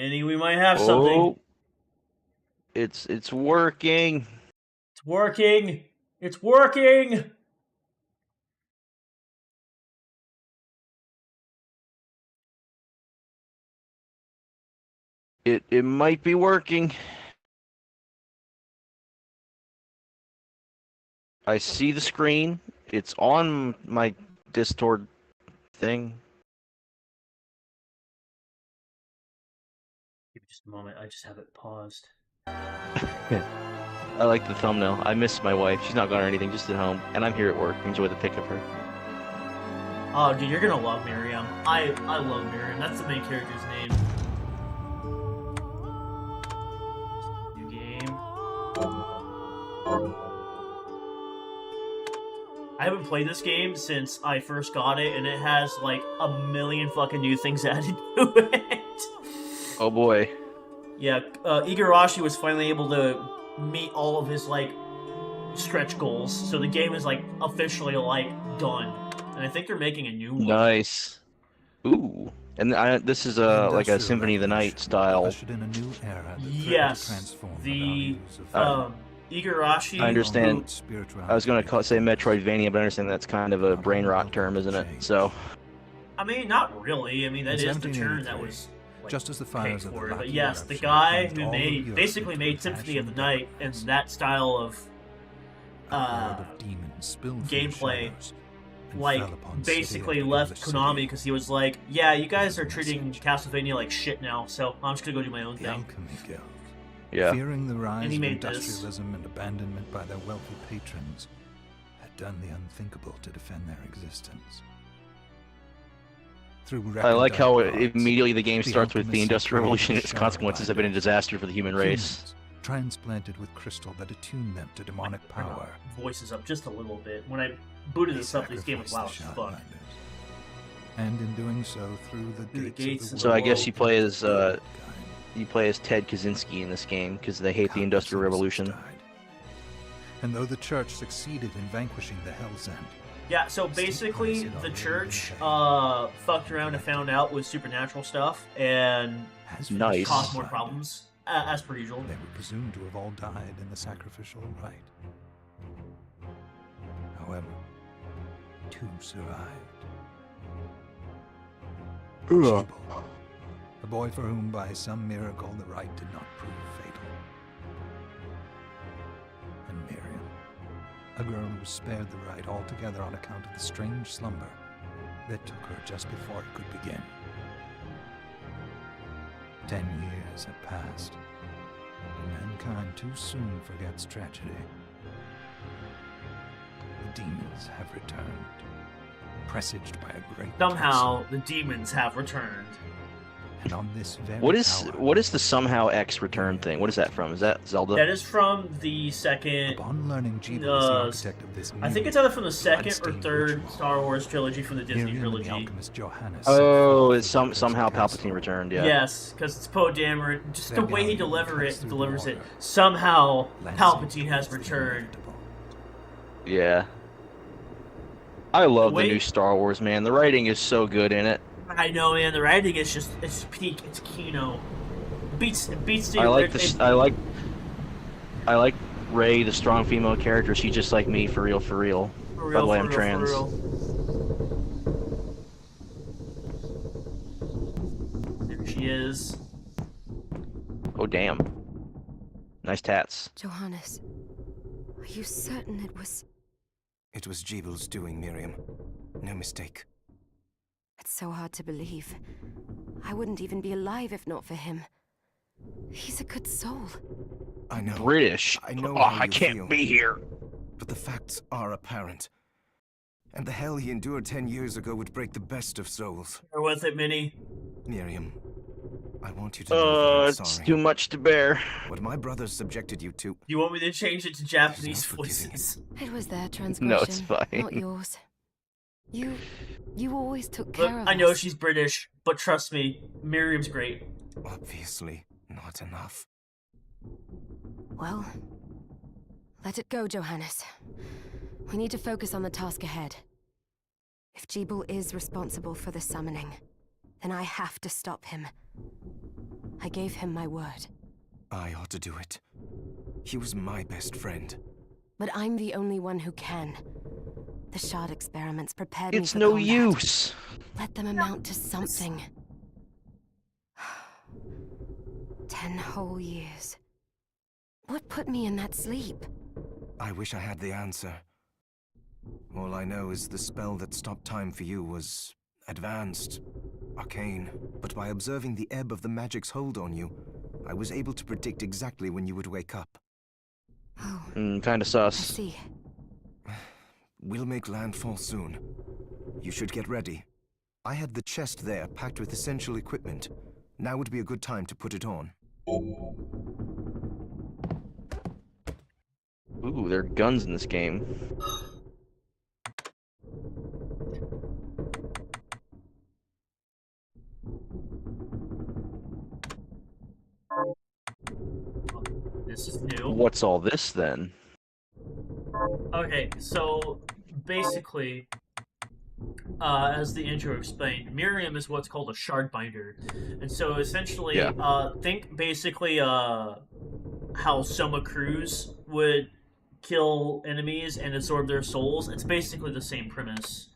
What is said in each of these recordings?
Minnie, we might have something. Oh, it's working. It's working. It's working. It might be working. I see the screen. It's on my Discord thing. Give me just a moment. I just have it paused. I like the thumbnail. I miss my wife. She's not gone or anything, just at home. And I'm here at work. Enjoy the pic of her. Oh, dude, you're gonna love Miriam. I love Miriam. That's the main character's name. New game. I haven't played this game since I first got it, and it has like a million fucking new things added to it. Oh boy. Yeah, Igarashi was finally able to meet all of his like stretch goals, so the game is like officially like done, and I think they're making a new one. Nice. Ooh. And this is like a Symphony of the Night style. Yes, the Igarashi. I understand. I was going to say Metroidvania, but I understand that's kind of a brain rot term, isn't it? So. I mean, not really. I mean, that is the term that was like, just as the fires of the but yes, the guy who basically made Symphony of the Night and that style of gameplay, like basically left Konami because he was like, yeah, you guys are treating Castlevania like shit now, so I'm just gonna go do my own thing. Yeah. Fearing the rise of industrialism and abandonment by their wealthy patrons, had done the unthinkable to defend their existence. I like how immediately the game starts with the Industrial Revolution and its consequences have been a disaster for the human race. Transplanted with crystal that attuned them to demonic power. Voices up just a little bit. When I booted this up, this game was loud as fuck. And in doing so, through the gates of the so I guess you play as Ted Kaczynski in this game because they hate the Industrial Revolution. And though the church succeeded in vanquishing the Hell's End. Yeah, so basically the church fucked around and found out with supernatural stuff and caused more problems, as per usual. They were presumed to have all died in the sacrificial rite. However, 2 survived. Jibble, a boy for whom by some miracle the rite did not prove fatal. And Miriam, a girl who was spared the rite altogether on account of the strange slumber that took her just before it could begin. 10 years have passed, and mankind too soon forgets tragedy. The demons have returned, presaged by a great Somehow, the demons have returned. And on this very what is the somehow X return thing? What is that from? Is that Zelda? That is from the second. Upon learning Jibble is the architect of this I think it's either from the second or third Star Wars trilogy from the Disney trilogy. Oh, it's somehow Palpatine returned. Yeah. Yes, because it's Poe Dameron. Just the way he delivers it. Somehow Palpatine has returned. Yeah. I love the new Star Wars, man. The writing is so good in it. I know, man. The writing is just—it's peak. It's Kino. It beats the. I like Rey, the strong female character. She's just like me, for real, for real. By the way, I'm trans. There she is. Oh damn! Nice tats. Johannes, are you certain it was? It was Jibble's doing, Miriam. No mistake. It's so hard to believe. I wouldn't even be alive if not for him. He's a good soul. I know. British. I know. I can't be here. But the facts are apparent. And the hell he endured 10 years ago would break the best of souls. Bear with it, Minnie. Miriam, I want you to know that I'm it's sorry. too much to bear. What my brothers subjected you to. You want me to change it to Japanese voices? It was their transgression, No, it's fine. not yours. You always took care of us. I know she's British, but trust me, Miriam's great. Obviously, not enough. Well, let it go, Johannes. We need to focus on the task ahead. If Jibble is responsible for the summoning, then I have to stop him. I gave him my word. I ought to do it. He was my best friend. But I'm the only one who can. The shard experiments prepared me It's for no combat. use. Let them amount to something. 10 whole years. What put me in that sleep? I wish I had the answer. All I know is the spell that stopped time for you was advanced, arcane. But by observing the ebb of the magic's hold on you, I was able to predict exactly when you would wake up. Oh, Kinda I sus. see. We'll make landfall soon. You should get ready. I had the chest there packed with essential equipment. Now would be a good time to put it on. Ooh, there are guns in this game. This is new. What's all this then? Okay, so basically, as the intro explained, Miriam is what's called a shard binder, and so essentially, Yeah. think basically how Soma Cruz would kill enemies and absorb their souls. It's basically the same premise.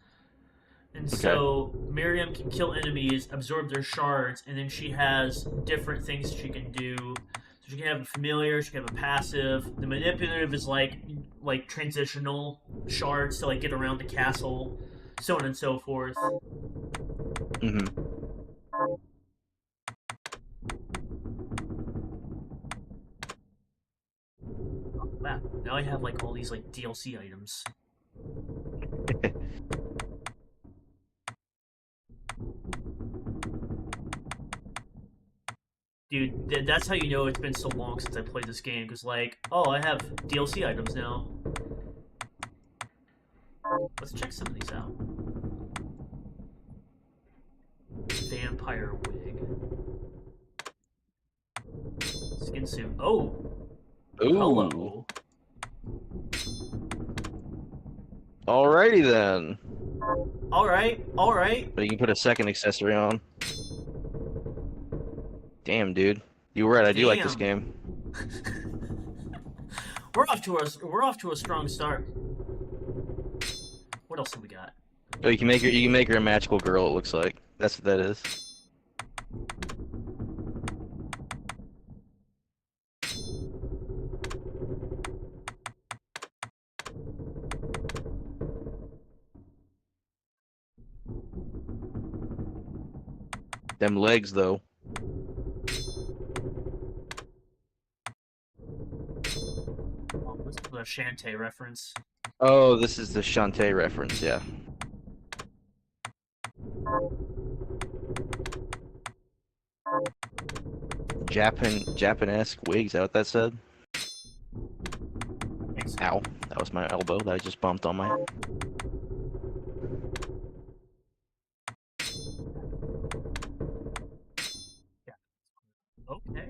And so Miriam can kill enemies, absorb their shards, and then she has different things she can do. So she can have a familiar, she can have a passive. The manipulative is like transitional shards to like get around the castle, so on and so forth. Mm-hmm. Oh, wow. Now I have like all these like DLC items. Dude, that's how you know it's been so long since I played this game, because, like, oh, I have DLC items now. Let's check some of these out. Vampire wig. Skin suit. Oh! Ooh. Hello. Alrighty then. Alright, alright. But you can put a second accessory on. Damn, dude. You were right, I do like this game. We're off to a strong start. What else have we got? Oh, you can make her a magical girl, it looks like. That's what that is. Them legs, though. Oh, this is a Shantae reference. Oh, this is the Shantae reference, yeah. Japanesque wig, is that what that said? Ow. That was my elbow that I just bumped on my... Okay.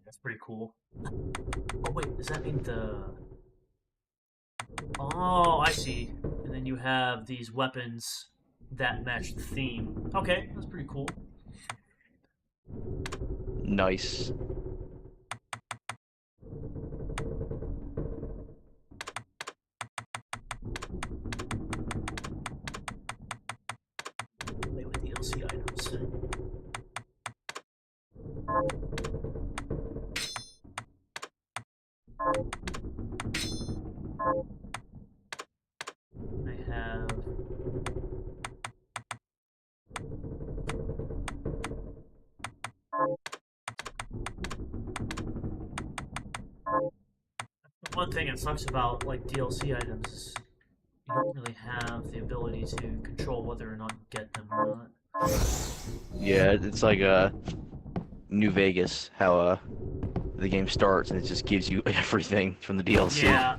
That's pretty cool. Oh wait, does that mean the... Oh, I see. And then you have these weapons that match the theme. Okay, that's pretty cool. Nice. Play with DLC items. I have... One thing that sucks about like DLC items is you don't really have the ability to control whether or not you get them or not. Yeah, it's like New Vegas, how the game starts and it just gives you everything from the DLC. Yeah.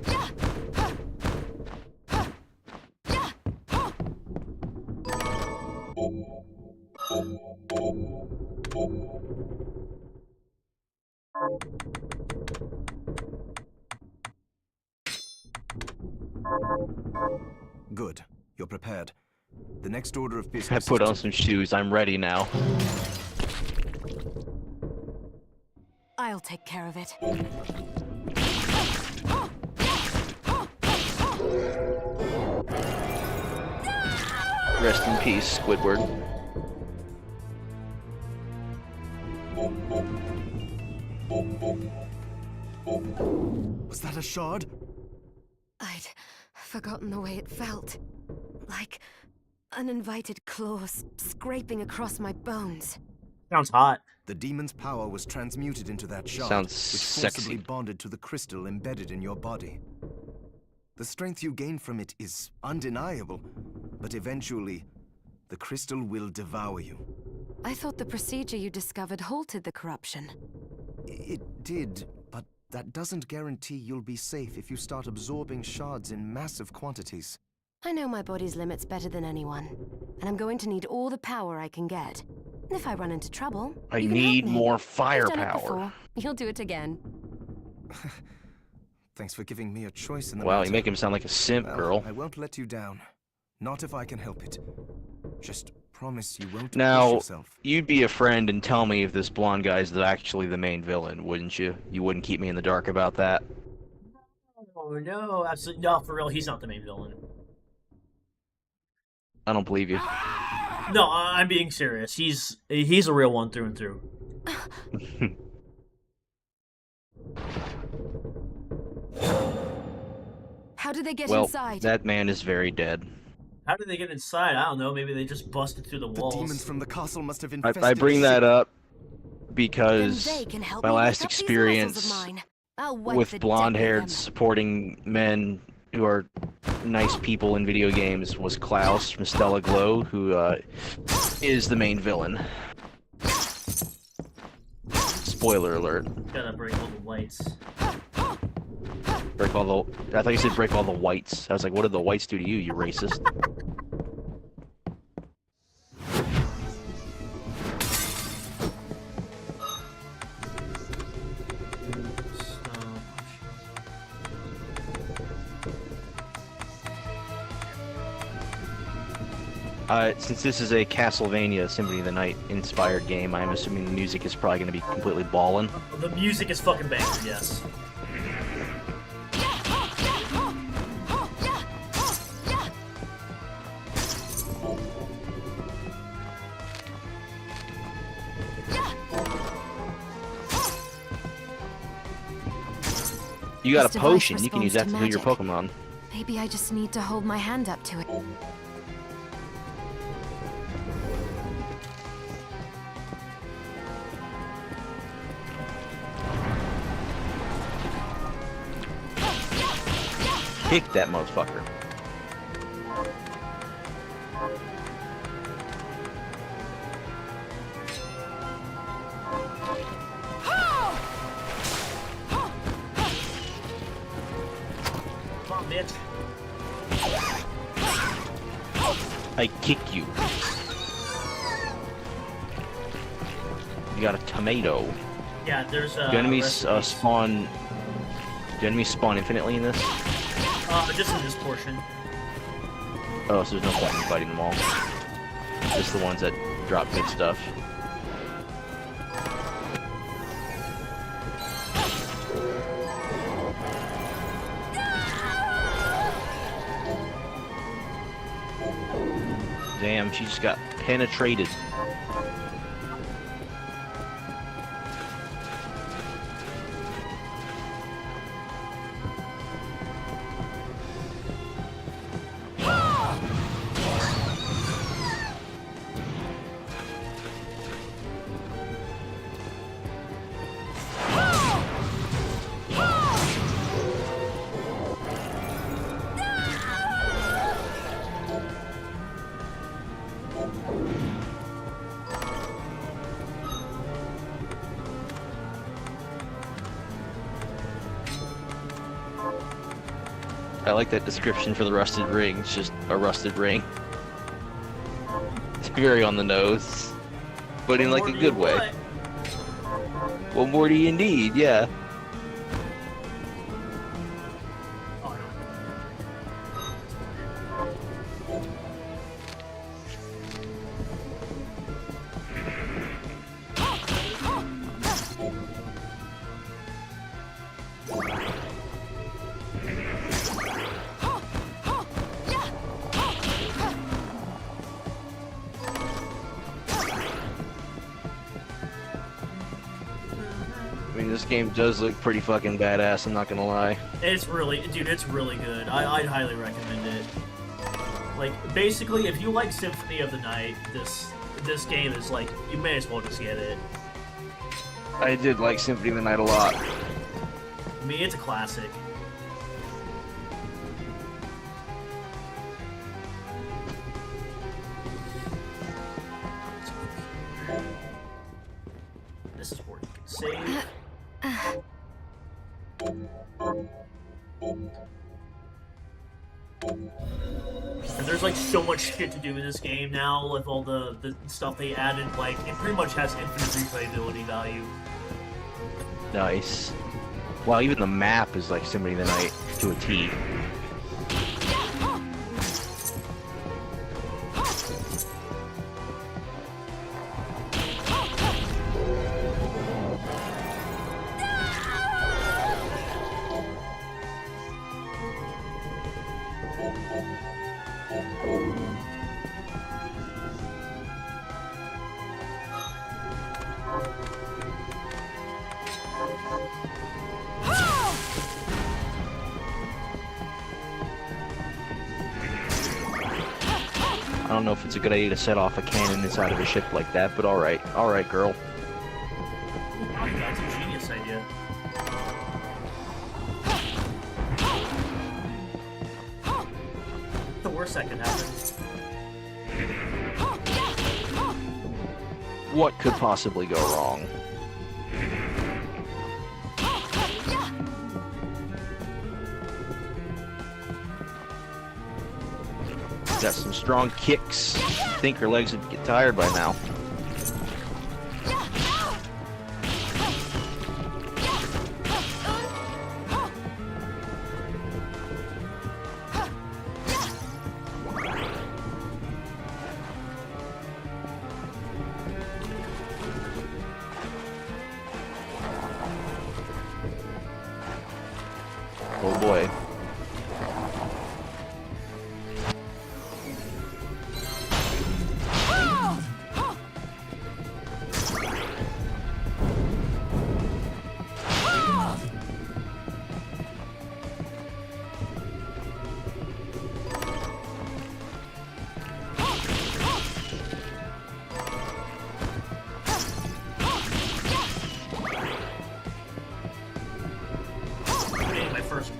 Good. You're prepared. The next order of I business put is on to- some shoes. I'm ready now. I'll take care of it. Rest in peace, Squidward. Was that a shard? I'd forgotten the way it felt. Like uninvited claws scraping across my bones. Sounds hot. The demon's power was transmuted into that shard, Sounds which sexy. forcibly bonded to the crystal embedded in your body. The strength you gain from it is undeniable, but eventually, the crystal will devour you. I thought the procedure you discovered halted the corruption. It did, but that doesn't guarantee you'll be safe if you start absorbing shards in massive quantities. I know my body's limits better than anyone, and I'm going to need all the power I can get. If I run into trouble, I you can help need me. more You've done it firepower. before. You'll do it again. Thanks for giving me a choice in the Wow, matter. you make him sound like a simp, Well, girl. I won't let you down. Not if I can help it. Just promise you won't push Now, yourself. you'd be a friend and tell me if this blonde guy's actually the main villain, wouldn't you? You wouldn't keep me in the dark about that. Oh no, absolutely no, for real, he's not the main villain. I don't believe you. No, I'm being serious. He's a real one through and through. How did they get Well, inside? that man is very dead. How did they get inside? I don't know. Maybe they just busted through the The walls. demons from the castle must have infested I bring the that ship. up Then because they can help my me last lick up these muscles experience of mine. I'll wipe with the deck blonde-haired with them. supporting men who are nice people in video games was Klaus from Stella Glow, who is the main villain. Spoiler alert. Gotta break all the lights. Break all the. I thought you said break all the whites. I was like, what did the whites do to you, you racist? Since this is a Castlevania Symphony of the Night inspired game, I'm assuming the music is probably going to be completely ballin'. The music is fucking banging, yes. You got This a device potion, you can use that to responds heal to your magic. Pokemon. Maybe I just need to hold my hand up to it. Kick that motherfucker. Come on, bitch. I kick you. You got a tomato. Yeah, there's Do enemies recipes. spawn? Do enemies spawn infinitely in this? Just in this portion. Oh, so there's no point in fighting them all. Just the ones that drop good stuff. Damn, she just got penetrated. I like that description for the rusted ring. It's just a rusted ring. It's very on the nose, but in like More a to good your way. butt. Well, more indeed, yeah. Oh, I I mean, this game does look pretty fucking badass, I'm not gonna lie. It's really, dude, it's really good. I'd highly recommend it. Like, basically, if you like Symphony of the Night, this game is like, you may as well just get it. I did like Symphony of the Night a lot. I mean, it's a classic. This is where you can save. And there's like so much shit to do in this game now with all the stuff they added. Like, it pretty much has infinite replayability value. Nice. Wow, even the map is like Symphony of the Night to a T. I don't know if it's a good idea to set off a cannon inside of a ship like that, but alright. Alright, girl. Oh, that's a genius idea. The worst that could happen. What could possibly go wrong? Got some strong kicks. I think her legs would get tired by now. Oh boy.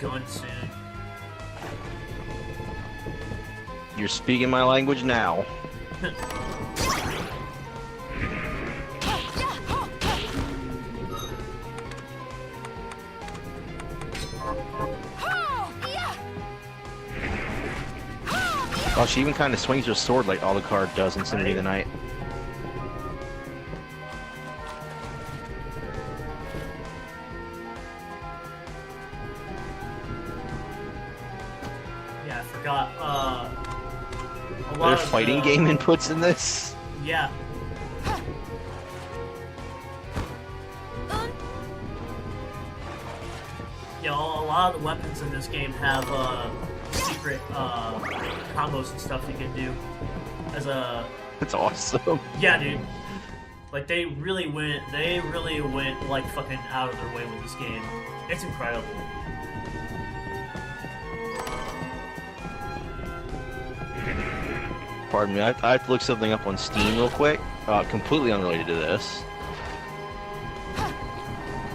Gun soon. You're speaking my language now. Oh, she even kind of swings her sword like Alucard does in Symphony of the Night. Yeah, I forgot. A lot There's of fighting game inputs in this? Yeah. Yeah, a lot of the weapons in this game have secret combos and stuff you can do. As a That's awesome. yeah, dude. Like they really went like fucking out of their way with this game. It's incredible. Pardon me, I have to look something up on Steam real quick. Completely unrelated to this.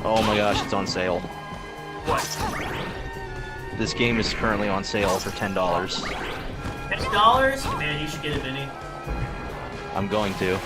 Oh my gosh, it's on sale. What? This game is currently on sale for $10. $10? Man, you should get it, Vinny. I'm going to.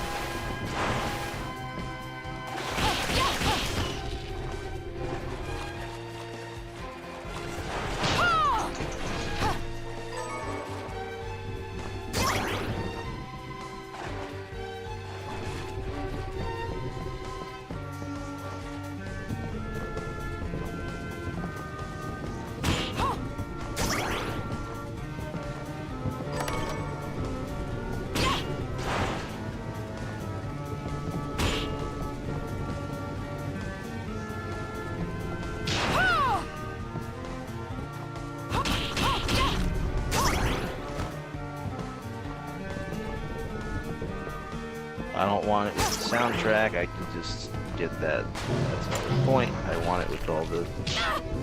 don't want it with the soundtrack, I can just get that. That's not the point. I want it with all the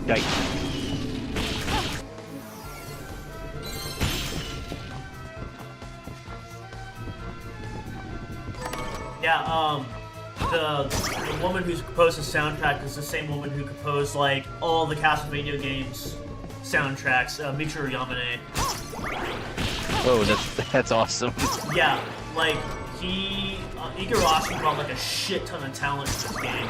dice. Yeah, the woman who's composed the soundtrack is the same woman who composed like all the Castlevania games soundtracks, Michiru Yamane. Oh, that's awesome. Yeah, like Igarashi brought like a shit ton of talent to this game.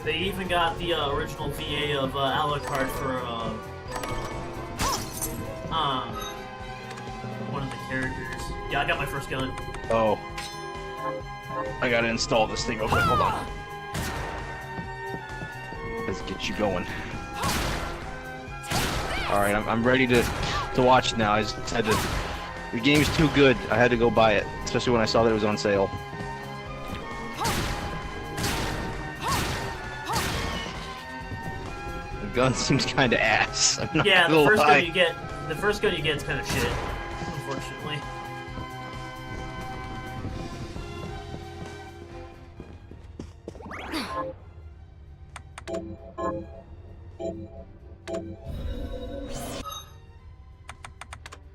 They even got the original VA of Alucard for one of the characters. Yeah, I got my first gun. Oh. I gotta install this thing real quick. Hold on. Let's get you going. Alright, I'm ready to watch now. I just had to... The game's too good. I had to go buy it. Especially when I saw that it was on sale. The gun seems kinda ass. Yeah, the first gun you get is kind of shit, unfortunately.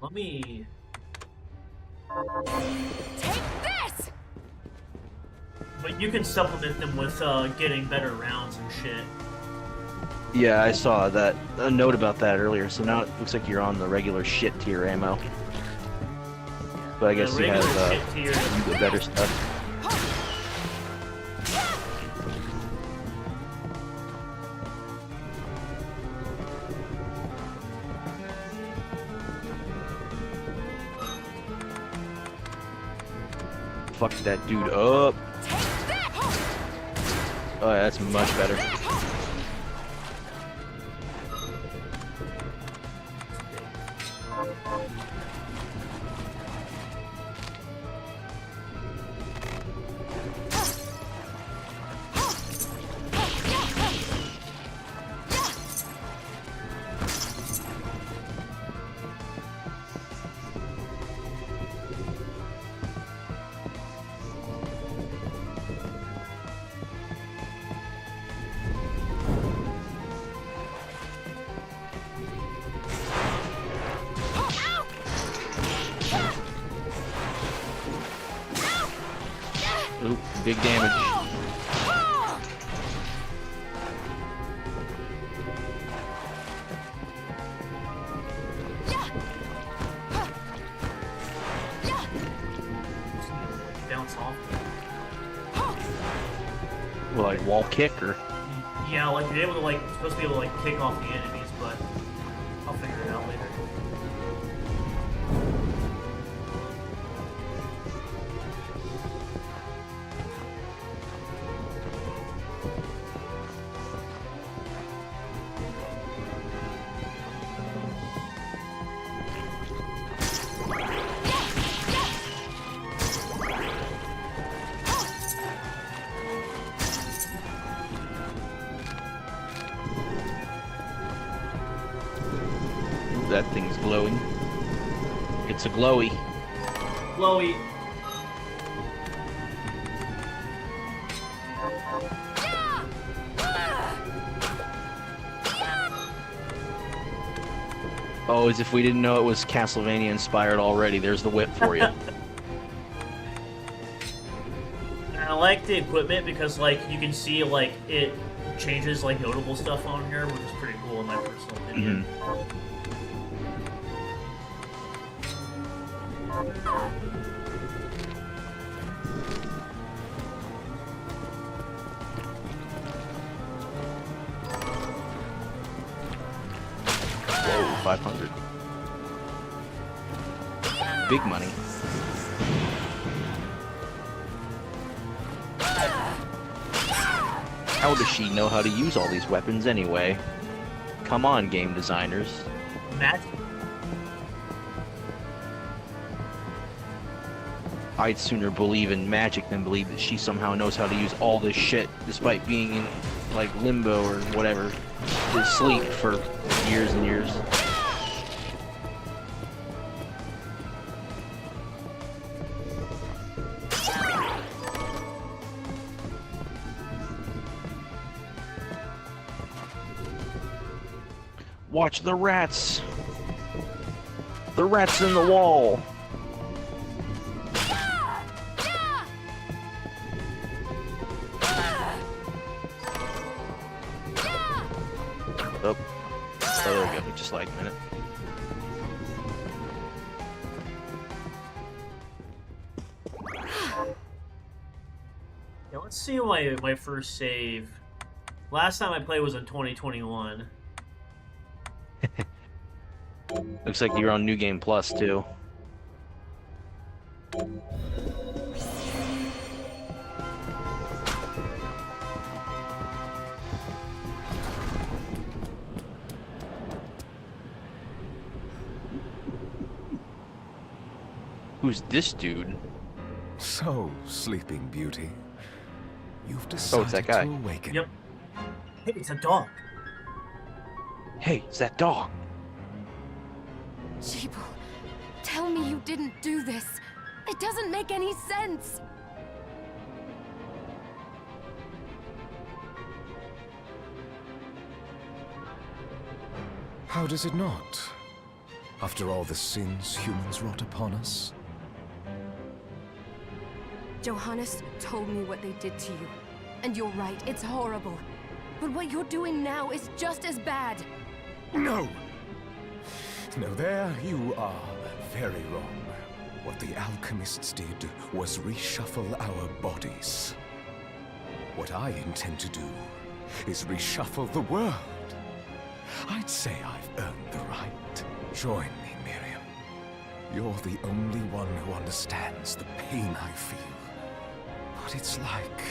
Let me... Take this! But you can supplement them with getting better rounds and shit. Yeah, I saw that a note about that earlier. So now it looks like you're on the regular shit tier ammo. But I guess you have the better stuff. Fuck that dude up. Oh, yeah, that's much better. Oop, big damage. Bounce off. Well, like wall kick or? Yeah, like you're able to supposed to be able to like kick off the enemies, but I'll figure it out later. That thing's glowing. It's a glowy. Glowy. Oh, as if we didn't know it was Castlevania inspired already. There's the whip for you. And I like the equipment because like you can see like it changes like notable stuff on here, which is pretty cool in my personal opinion. Whoa, 500. Big money. How does she know how to use all these weapons anyway? Come on, game designers. Magic. I'd sooner believe in magic than believe that she somehow knows how to use all this shit despite being in, like, limbo or whatever, sleep for years and years. Watch the rats! The rats in the wall! Oh, there we go. Just like a minute. Yeah, let's see my first save. Last time I played was in 2021. Looks like you're on New Game Plus too. Who's this dude? So, Sleeping Beauty, you've Oh, decided it's that guy. to awaken. Yep. Hey, it's a dog. Hey, it's that dog. Jeeble, tell me you didn't do this. It doesn't make any sense. How does it not? After all the sins humans wrought upon us? Johannes told me what they did to you. And you're right, it's horrible. But what you're doing now is just as bad. No! No, there you are very wrong. What the alchemists did was reshuffle our bodies. What I intend to do is reshuffle the world. I'd say I've earned the right. Join me, Miriam. You're the only one who understands the pain I feel. What it's like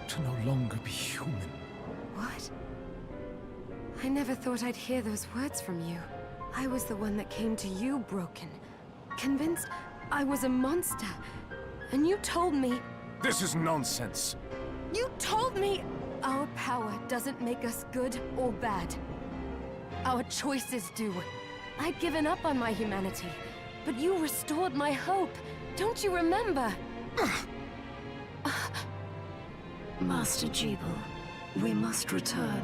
to no longer be human. What? I never thought I'd hear those words from you. I was the one that came to you broken, convinced I was a monster. And you told me... This is nonsense. You told me our power doesn't make us good or bad. Our choices do. I'd given up on my humanity, but you restored my hope. Don't you remember? Master Jeeble, we must return.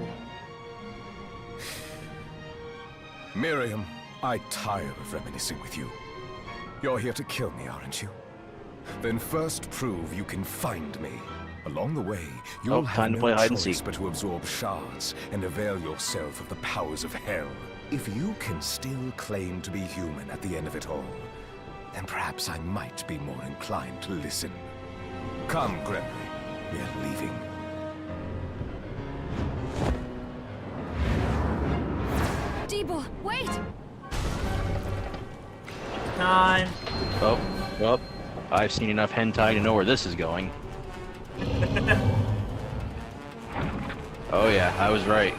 Miriam, I tire of reminiscing with you. You're here to kill me, aren't you? Then first prove you can find me. Along the way, you'll have time to play no hide and choice seek. but to absorb shards and avail yourself of the powers of hell. If you can still claim to be human at the end of it all, then perhaps I might be more inclined to listen. Come, Gregory. We're leaving. Jeeble, wait! Time. Oh, well, I've seen enough hentai to know where this is going. Oh yeah, I was right.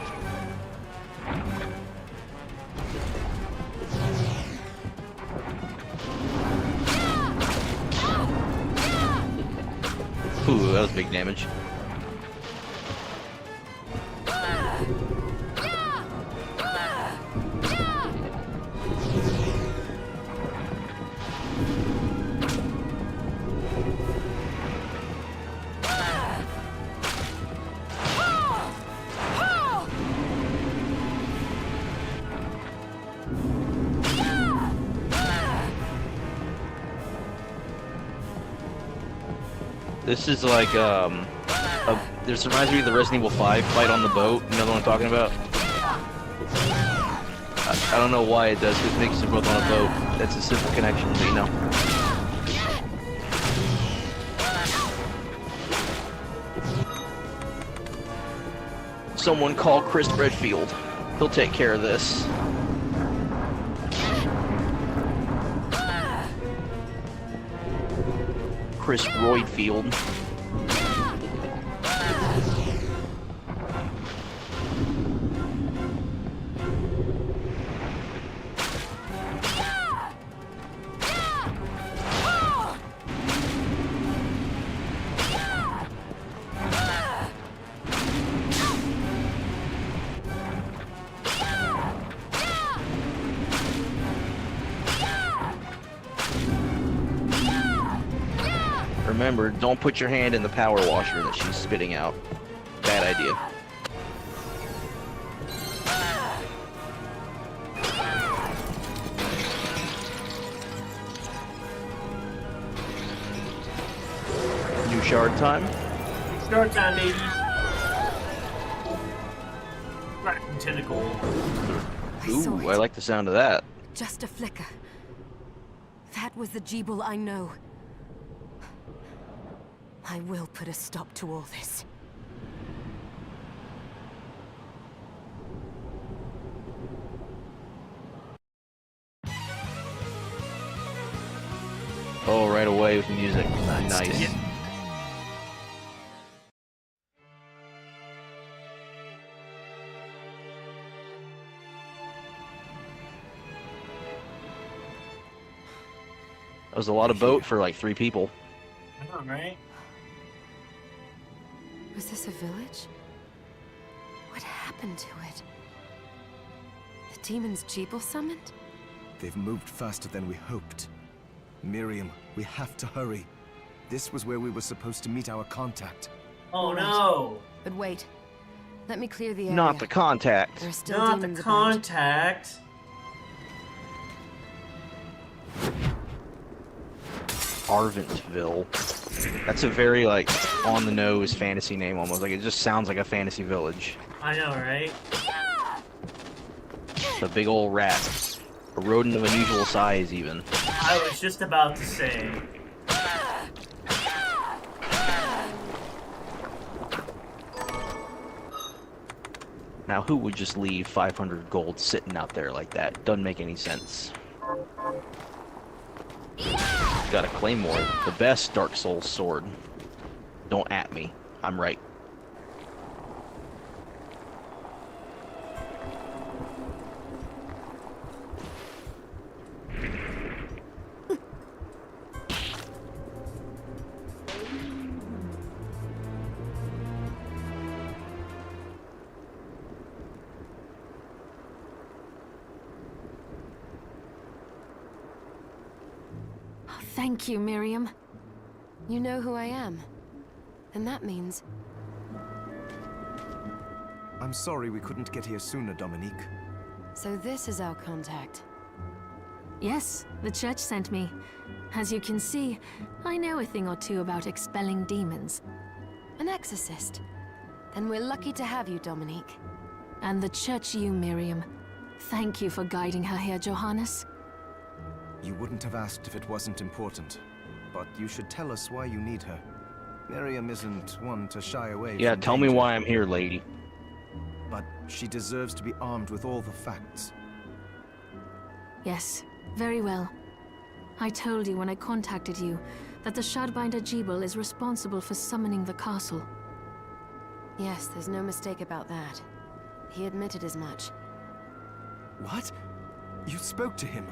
Ooh, that was big damage. This is like, this reminds me of the Resident Evil 5 fight on the boat. You know what I'm talking about? I don't know why it does, it makes them both on a boat. That's a simple connection, but you know. Someone call Chris Redfield. He'll take care of this. Chris Roydfield. Remember, don't put your hand in the power washer that she's spitting out. Bad idea. New shard time. Start time, baby. Right, tentacle. Ooh, I like the sound of that. Just a flicker. That was the Jeeble I know. I will put a stop to all this. Oh, right away with music. Nice. Yeah. That was a lot of boat for like 3 people. I know, right? Was this a village? What happened to it? The demons Jeeble summoned? They've moved faster than we hoped. Miriam, we have to hurry. This was where we were supposed to meet our contact. Oh no! But wait. Let me clear the area. Not the contact. There are still Not the demons about. contact. Arventville. That's a very, like, on-the-nose fantasy name almost. Like, it just sounds like a fantasy village. I know, right? It's a big old rat. A rodent of unusual size, even. I was just about to say. Now, who would just leave 500 gold sitting out there like that? Doesn't make any sense. Got a claymore, the best Dark Souls sword. Don't at me, I'm right. Thank you, Miriam. You know who I am. And that means... I'm sorry we couldn't get here sooner, Dominique. So this is our contact. Yes, the church sent me. As you can see, I know a thing or two about expelling demons. An exorcist. Then we're lucky to have you, Dominique. And the church you, Miriam. Thank you for guiding her here, Johannes. You wouldn't have asked if it wasn't important. But you should tell us why you need her. Miriam isn't one to shy away Yeah, from tell me danger, why I'm here, lady. but she deserves to be armed with all the facts. Yes, very well. I told you when I contacted you that the Shardbinder Jeeble is responsible for summoning the castle. Yes, there's no mistake about that. He admitted as much. What? You spoke to him?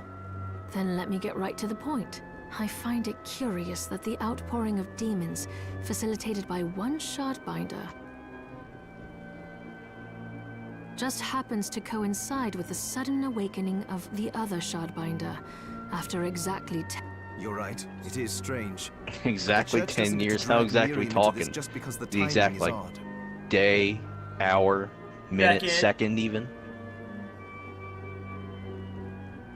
Then let me get right to the point. I find it curious that the outpouring of demons, facilitated by one Shardbinder, just happens to coincide with the sudden awakening of the other Shardbinder, after exactly You're right, it is strange. Exactly The church 10 doesn't get years. to How drag exactly we Miriam into this talking? just because the The timing exact, is like, odd. day, hour, minute, Second. second even.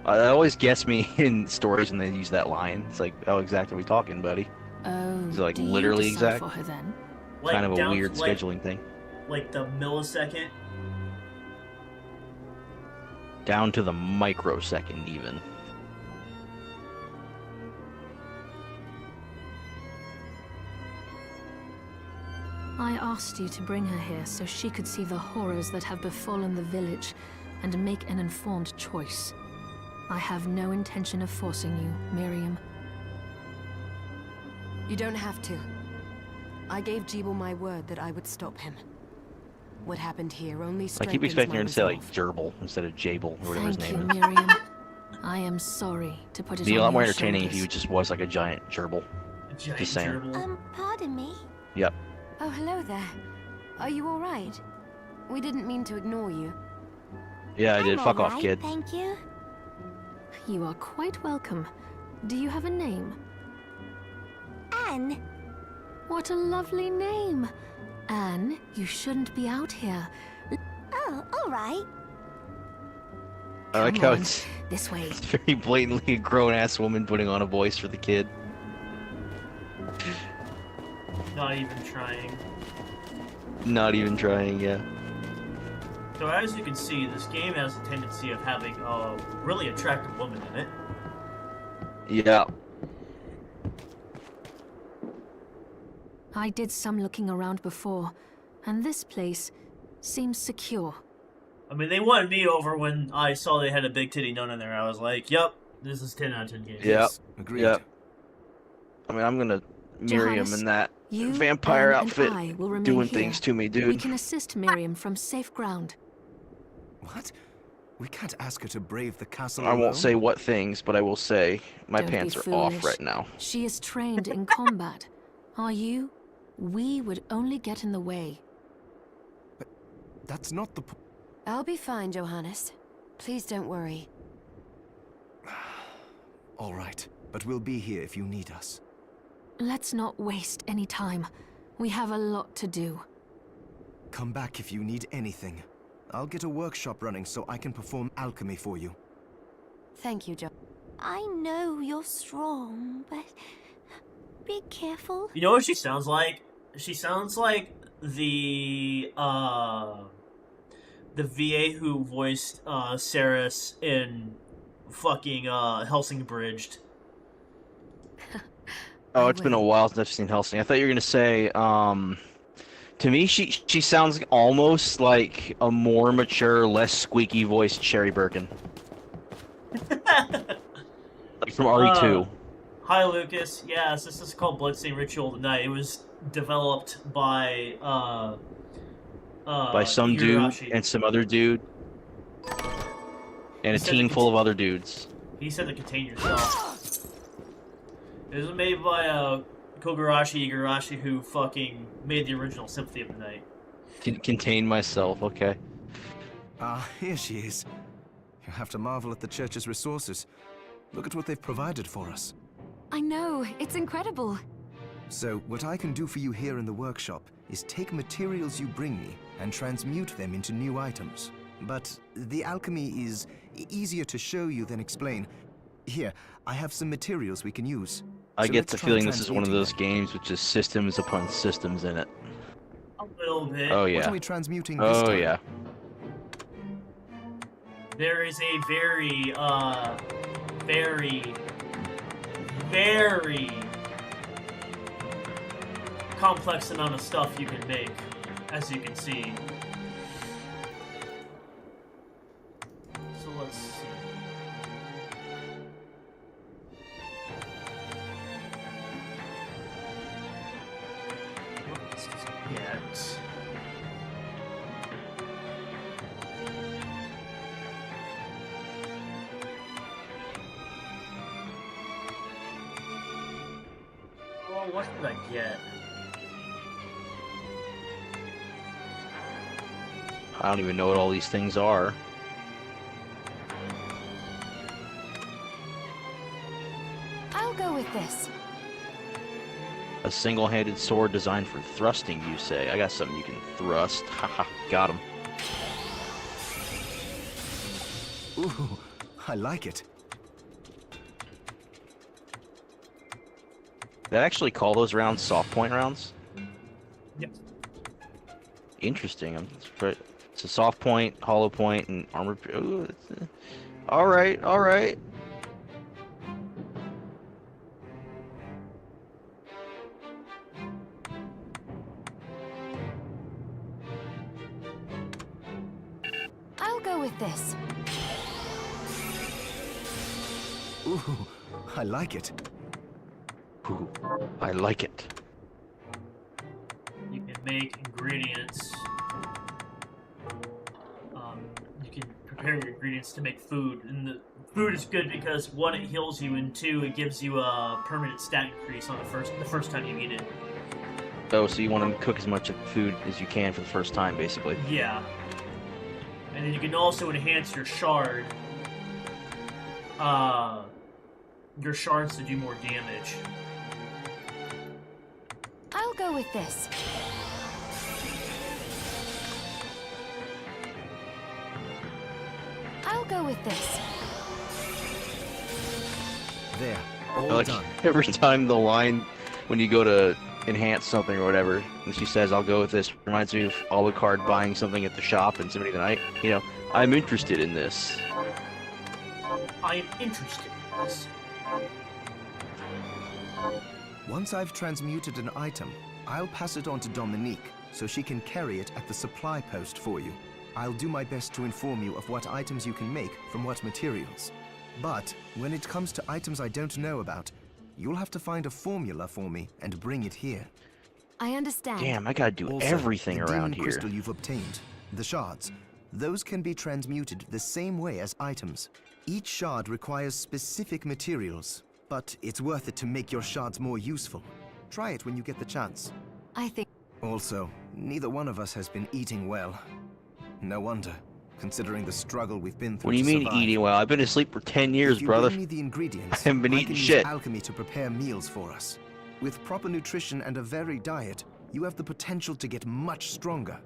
That always gets me in stories when they use that line. It's like, how exactly are we talking, buddy? Oh, Is it, like, do you literally decide exact? for her then? Like, Kind of a down weird to, like, scheduling thing. Like the millisecond. Down to the microsecond, even. I asked you to bring her here so she could see the horrors that have befallen the village and make an informed choice. I have no intention of forcing you, Miriam. You don't have to. I gave Jeeble my word that I would stop him. What happened here only I strengthens keep expecting her my to say like resolve. gerbil instead of Jable or whatever his Thank you, name is. Miriam. I am sorry to put it It'd be a on lot more your entertaining if shoulders. he just was like a giant gerbil. A giant Just saying. gerbil. Pardon me? Yep. Oh, hello there. Are you all right? We didn't mean to ignore you. Yeah, I did. Fuck off, kid. Thank you. You are quite welcome. Do you have a name? Anne. What a lovely name. Anne, you shouldn't be out here. Oh, all right. I like Come how on, it's this way. very blatantly a grown-ass woman putting on a voice for the kid. Not even trying. Not even trying, yeah. So as you can see, this game has a tendency of having a really attractive woman in it. Yeah. I did some looking around before, and this place seems secure. I mean, they won me over when I saw they had a big titty nun in there. I was like, yep, this is 10 out of 10 game. Yep. Agreed. Yep. I mean, I'm gonna Miriam Johannes, in that You, vampire Anne, outfit and I will remain doing here. things to me, We dude. can assist Miriam from safe ground. What? We can't ask her to brave the castle I won't alone? say what things, but I will say my Don't be pants are off foolish. right now. She is trained in combat. Are you? We would only get in the way. That's not the I'll be fine, Johannes. Please don't worry. All right, but we'll be here if you need us. Let's not waste any time. We have a lot to do. Come back if you need anything. I'll get a workshop running so I can perform alchemy for you. Thank you, Jo. I know you're strong, but be careful. You know what she sounds like? She sounds like the VA who voiced Ceres in fucking Helsing Bridged. Oh, it's been a while since I've seen Helsing. I thought you were gonna say, to me, she sounds almost like a more mature, less squeaky voiced Sherry Birkin. Like from RE2. Hi, Lucas. Yes, this is called Bloodstained Ritual Tonight. It was developed by Some Igarashi. dude and some other dude. And a said team the full of other dudes. He said to contain yourself. It was made by Kogarashi Igarashi, who fucking made the original Symphony of the Night. Contain myself, okay. Ah, here she is. You have to marvel at the church's resources. Look at what they've provided for us. I know, it's incredible. So, what I can do for you here in the workshop is take materials you bring me and transmute them into new items. But the alchemy is easier to show you than explain. Here, I have some materials we can use. I So get let's the try feeling this is one of transmuting those them. games with just systems upon systems in it. A little bit. Oh What yeah. are we transmuting this Oh time? yeah. There is a very complex amount of stuff you can make, as you can see. So let's see. Let's get... Oh, what did I get? I don't even know what all these things are. I'll go with this. A single-handed sword designed for thrusting, you say? I got something you can thrust. Haha, got him. Ooh, I like it. They actually call those rounds soft point rounds? Yep. Interesting. It's a soft point, hollow point, and armor. Ooh, all right, all right. I'll go with this. Ooh, I like it. Ooh, I like it. You can make ingredients. You can prepare your ingredients to make food, and the food is good because one, it heals you, and two, it gives you a permanent stat increase on the first time you eat it. Oh, so you want to cook as much food as you can for the first time, basically. Yeah. And then you can also enhance your shard. Your shards to do more damage. I'll go with this. I'll go with this. There, all Like, done. every time the line, when you go to enhance something or whatever, and she says, I'll go with this, reminds me of Alucard buying something at the shop in Symphony of the Night. You know, I'm interested in this. I am interested in this. Once I've transmuted an item, I'll pass it on to Dominique so she can carry it at the supply post for you. I'll do my best to inform you of what items you can make from what materials. But when it comes to items I don't know about, you'll have to find a formula for me and bring it here. I understand. Damn, I gotta do Also, everything the around demon here. crystal you've obtained, the shards, those can be transmuted the same way as items. Each shard requires specific materials, but it's worth it to make your shards more useful. Try it when you get the chance. I think... Also, neither one of us has been eating well. No wonder, considering the struggle we've been through. What do you to mean survive. eating well? I've been asleep for 10 years, If you brother. bring me the ingredients, I haven't been I eating can use shit. alchemy to prepare meals for us. With proper nutrition and a varied diet, you have the potential to get much stronger.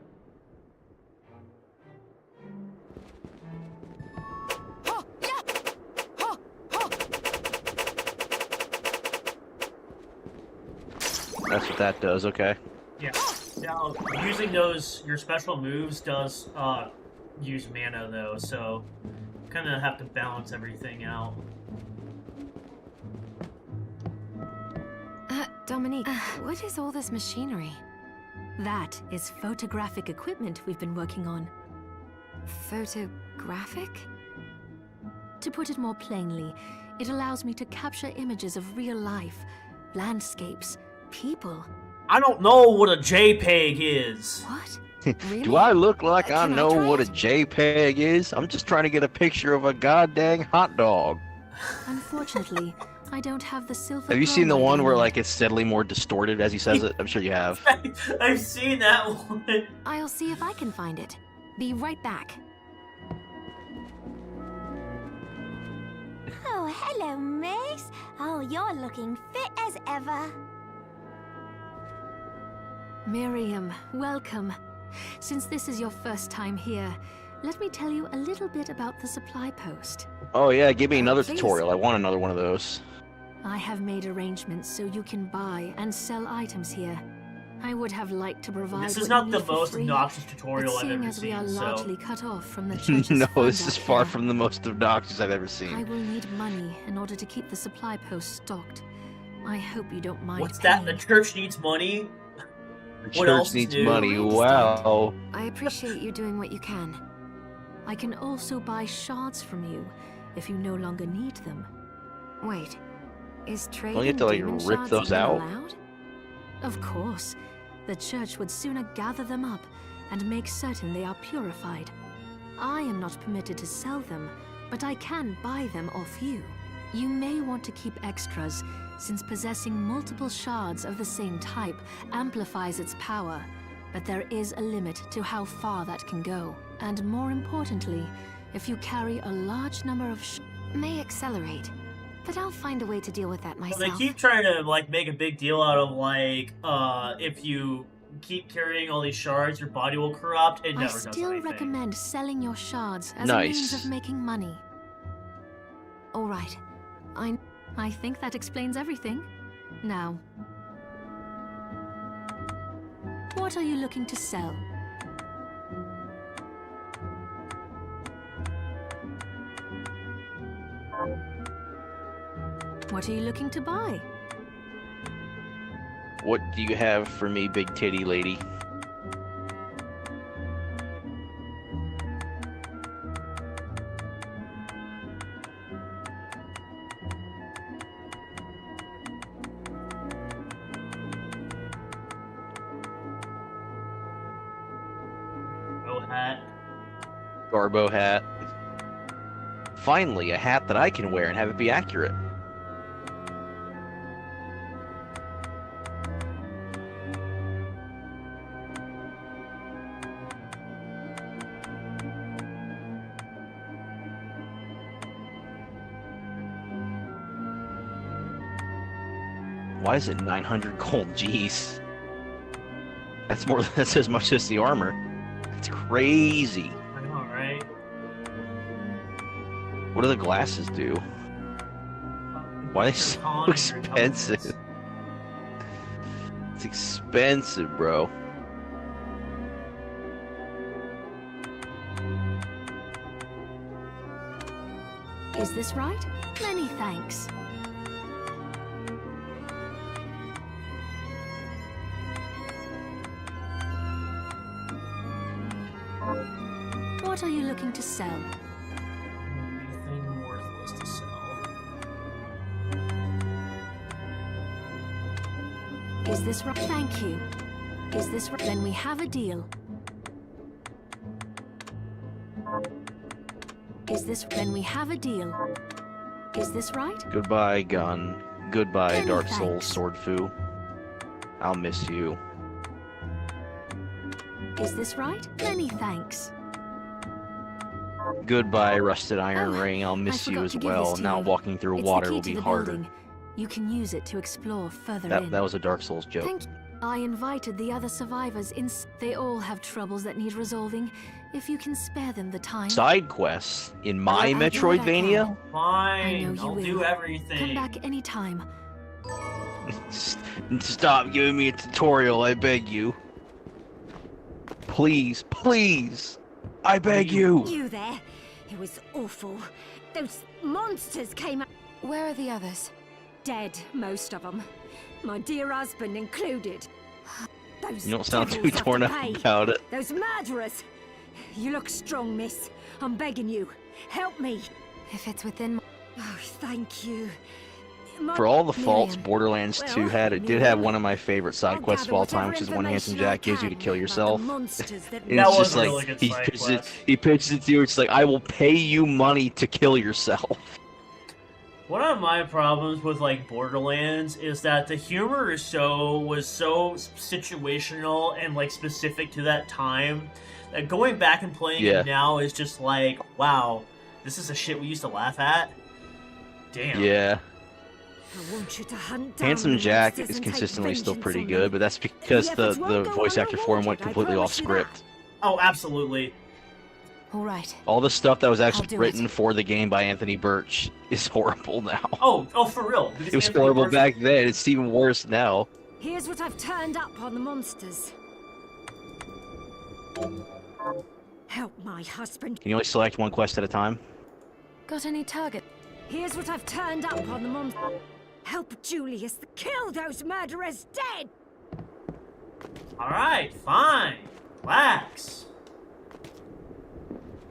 That's what that does, okay. Yeah. Now, using those, your special moves does use mana though, so kind of have to balance everything out. Dominique, what is all this machinery? That is photographic equipment we've been working on. Photographic? To put it more plainly, it allows me to capture images of real life, landscapes, people. I don't know what a JPEG is. What? Really? Do I look like I Can I know try what a it? JPEG is? I'm just trying to get a picture of a goddamn hot dog. Unfortunately, I don't have the silver. Have you seen the chrome one where anymore. like it's steadily more distorted as he says it? I'm sure you have. I've seen that one. I'll see if I can find it. Be right back. Oh, hello, miss. Oh, you're looking fit as ever. Miriam, welcome. Since this is your first time here, let me tell you a little bit about the supply post. Oh yeah, give me another Please. tutorial. I want another one of those. I have made arrangements so you can buy and sell items here. I would have liked to provide This is what not you the need for most free, obnoxious but tutorial I've seeing ever as we are seen, so... largely cut off from the church's No, fund this is out far here, from the most obnoxious I've ever I seen. will need money in order to keep the supply post stocked. I hope you don't mind What's that? paying. The church needs money? The What else church is needs new? money. I understand. Wow. I appreciate you doing what you can. I can also buy shards from you if you no longer need them. Wait, is Don't trading you have to like demon rip shards those even out? allowed? Of course, the church would sooner gather them up and make certain they are purified. I am not permitted to sell them, but I can buy them off you. You may want to keep extras, since possessing multiple shards of the same type amplifies its power, but there is a limit to how far that can go. And more importantly, if you carry a large number of May accelerate, but I'll find a way to deal with that Well, myself. they keep trying to like make a big deal out of like if you keep carrying all these shards, your body will corrupt. It I never does still anything. recommend selling your shards as Nice. a means of making money. All right, I think that explains everything. Now, what are you looking to sell? What are you looking to buy? What do you have for me, big titty lady? Garbo hat. Finally, a hat that I can wear and have it be accurate. Why is it 900 gold? Jeez. That's as much as the armor. It's crazy. I know, right? What do the glasses do? Why are they so expensive? It's expensive, bro. Is this right? Many thanks. What are you looking to sell? Anything worthless to sell. Is this right? Thank you. Is this right? Then we have a deal. Is this? Then we have a deal. Is this right? Goodbye, gun. Goodbye, Many Dark Souls thanks. Sword Fu. I'll miss you. Is this right? Many thanks. Goodbye, Rusted Iron Oh, Ring. I'll I miss you forgot as to give this well. to Now you. walking through It's water the key will to be the harder. building. You can use it to explore further in. That was a Dark Souls joke. Thank you. I invited the other survivors in. They all have troubles that need resolving. If you can spare them the time. Side quests in my I'll do what I Metroidvania? can. Fine, you I'll will. do everything. Come back anytime. Stop giving me a tutorial, I beg you. Please, please. I beg you. You there? It was awful. Those monsters came out. Where are the others? Dead, most of them. My dear husband included. Those You don't sound too devils have torn to up pay. about it. Those murderers. You look strong, miss. I'm begging you. Help me. If it's within my... Oh, thank you. My... For all the faults Miriam. Borderlands 2 Well, had, it did have Miriam, one of my favorite side I'll quests of gather all time, whatever which is when Handsome information I Jack gives you to can kill about the yourself. monsters that And That it's was just a like really good he side pitches quest. he pitches it to you. It's like, I will pay you money to kill yourself. One of my problems with like Borderlands is that the humor was so situational and like specific to that time that going back and playing Yeah. it now is just like, wow, this is the shit we used to laugh at. Damn. Yeah. I want you to hunt down Handsome the Jack monsters is and take consistently still vengeance pretty on good, them. but that's because The the efforts won't go voice actor for him went unrewarded, I completely off promise you that. script. Oh, absolutely. All right. All the stuff that was I'll actually do written it. for the game by Anthony Birch is horrible now. Oh, for real. Because It was Anthony horrible Birch- back then. It's even worse now. Here's what I've turned up on the monsters. Help my husband. Can you only select one quest at a time? Got any target? Here's what I've turned up on the monsters. Help Julius kill those murderers dead. All right, fine. Relax.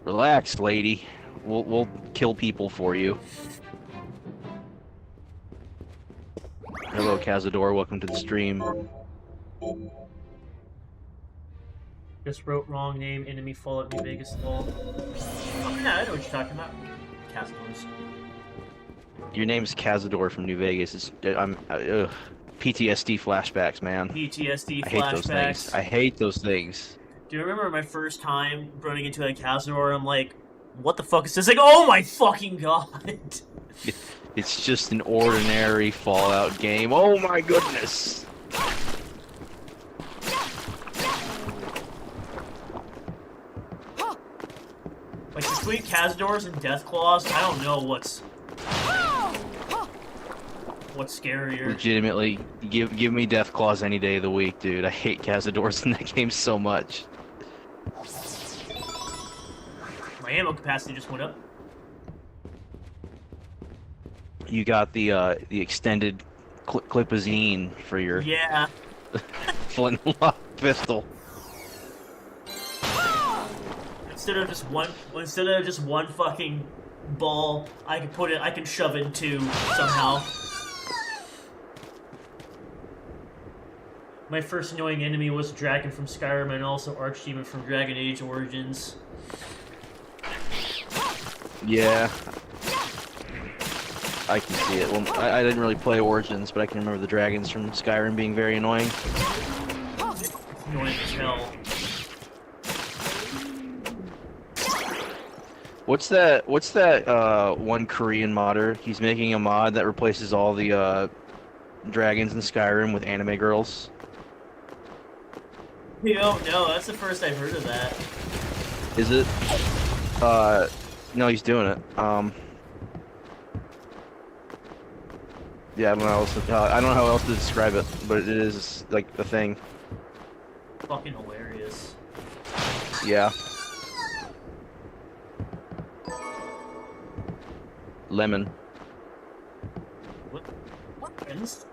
Relax, lady. We'll kill people for you. Hello, Cazador. Welcome to the stream. Just wrote wrong name. Enemy Fallout New Vegas. Lol. Oh, yeah, I know what you're talking about. Castles. Your name's Cazador from New Vegas. PTSD flashbacks, man. PTSD I hate those things. flashbacks. I hate those things. Do you remember my first time running into a Cazador? I'm like, what the fuck is this? Like, oh my fucking god! It's just an ordinary Fallout game. Oh my goodness! Like, between Cazadors and Deathclaws, I don't know what's scarier. Legitimately, give me Deathclaws any day of the week, dude. I hate Cazadors in that game so much. My ammo capacity just went up. You got the extended clipazine for your Yeah. flintlock pistol. Instead of just one fucking ball, I can shove in two somehow. My first annoying enemy was a dragon from Skyrim and also Archdemon from Dragon Age Origins. Yeah. I can see it. Well, I didn't really play Origins, but I can remember the dragons from Skyrim being very annoying. Annoying as hell. What's that one Korean modder? He's making a mod that replaces all the dragons in Skyrim with anime girls. Yo, no, that's the first I've heard of that. Is it? No, he's doing it. Yeah, I don't know how else to describe it, but it is like a thing. Fucking hilarious. Yeah. Lemon. What happens?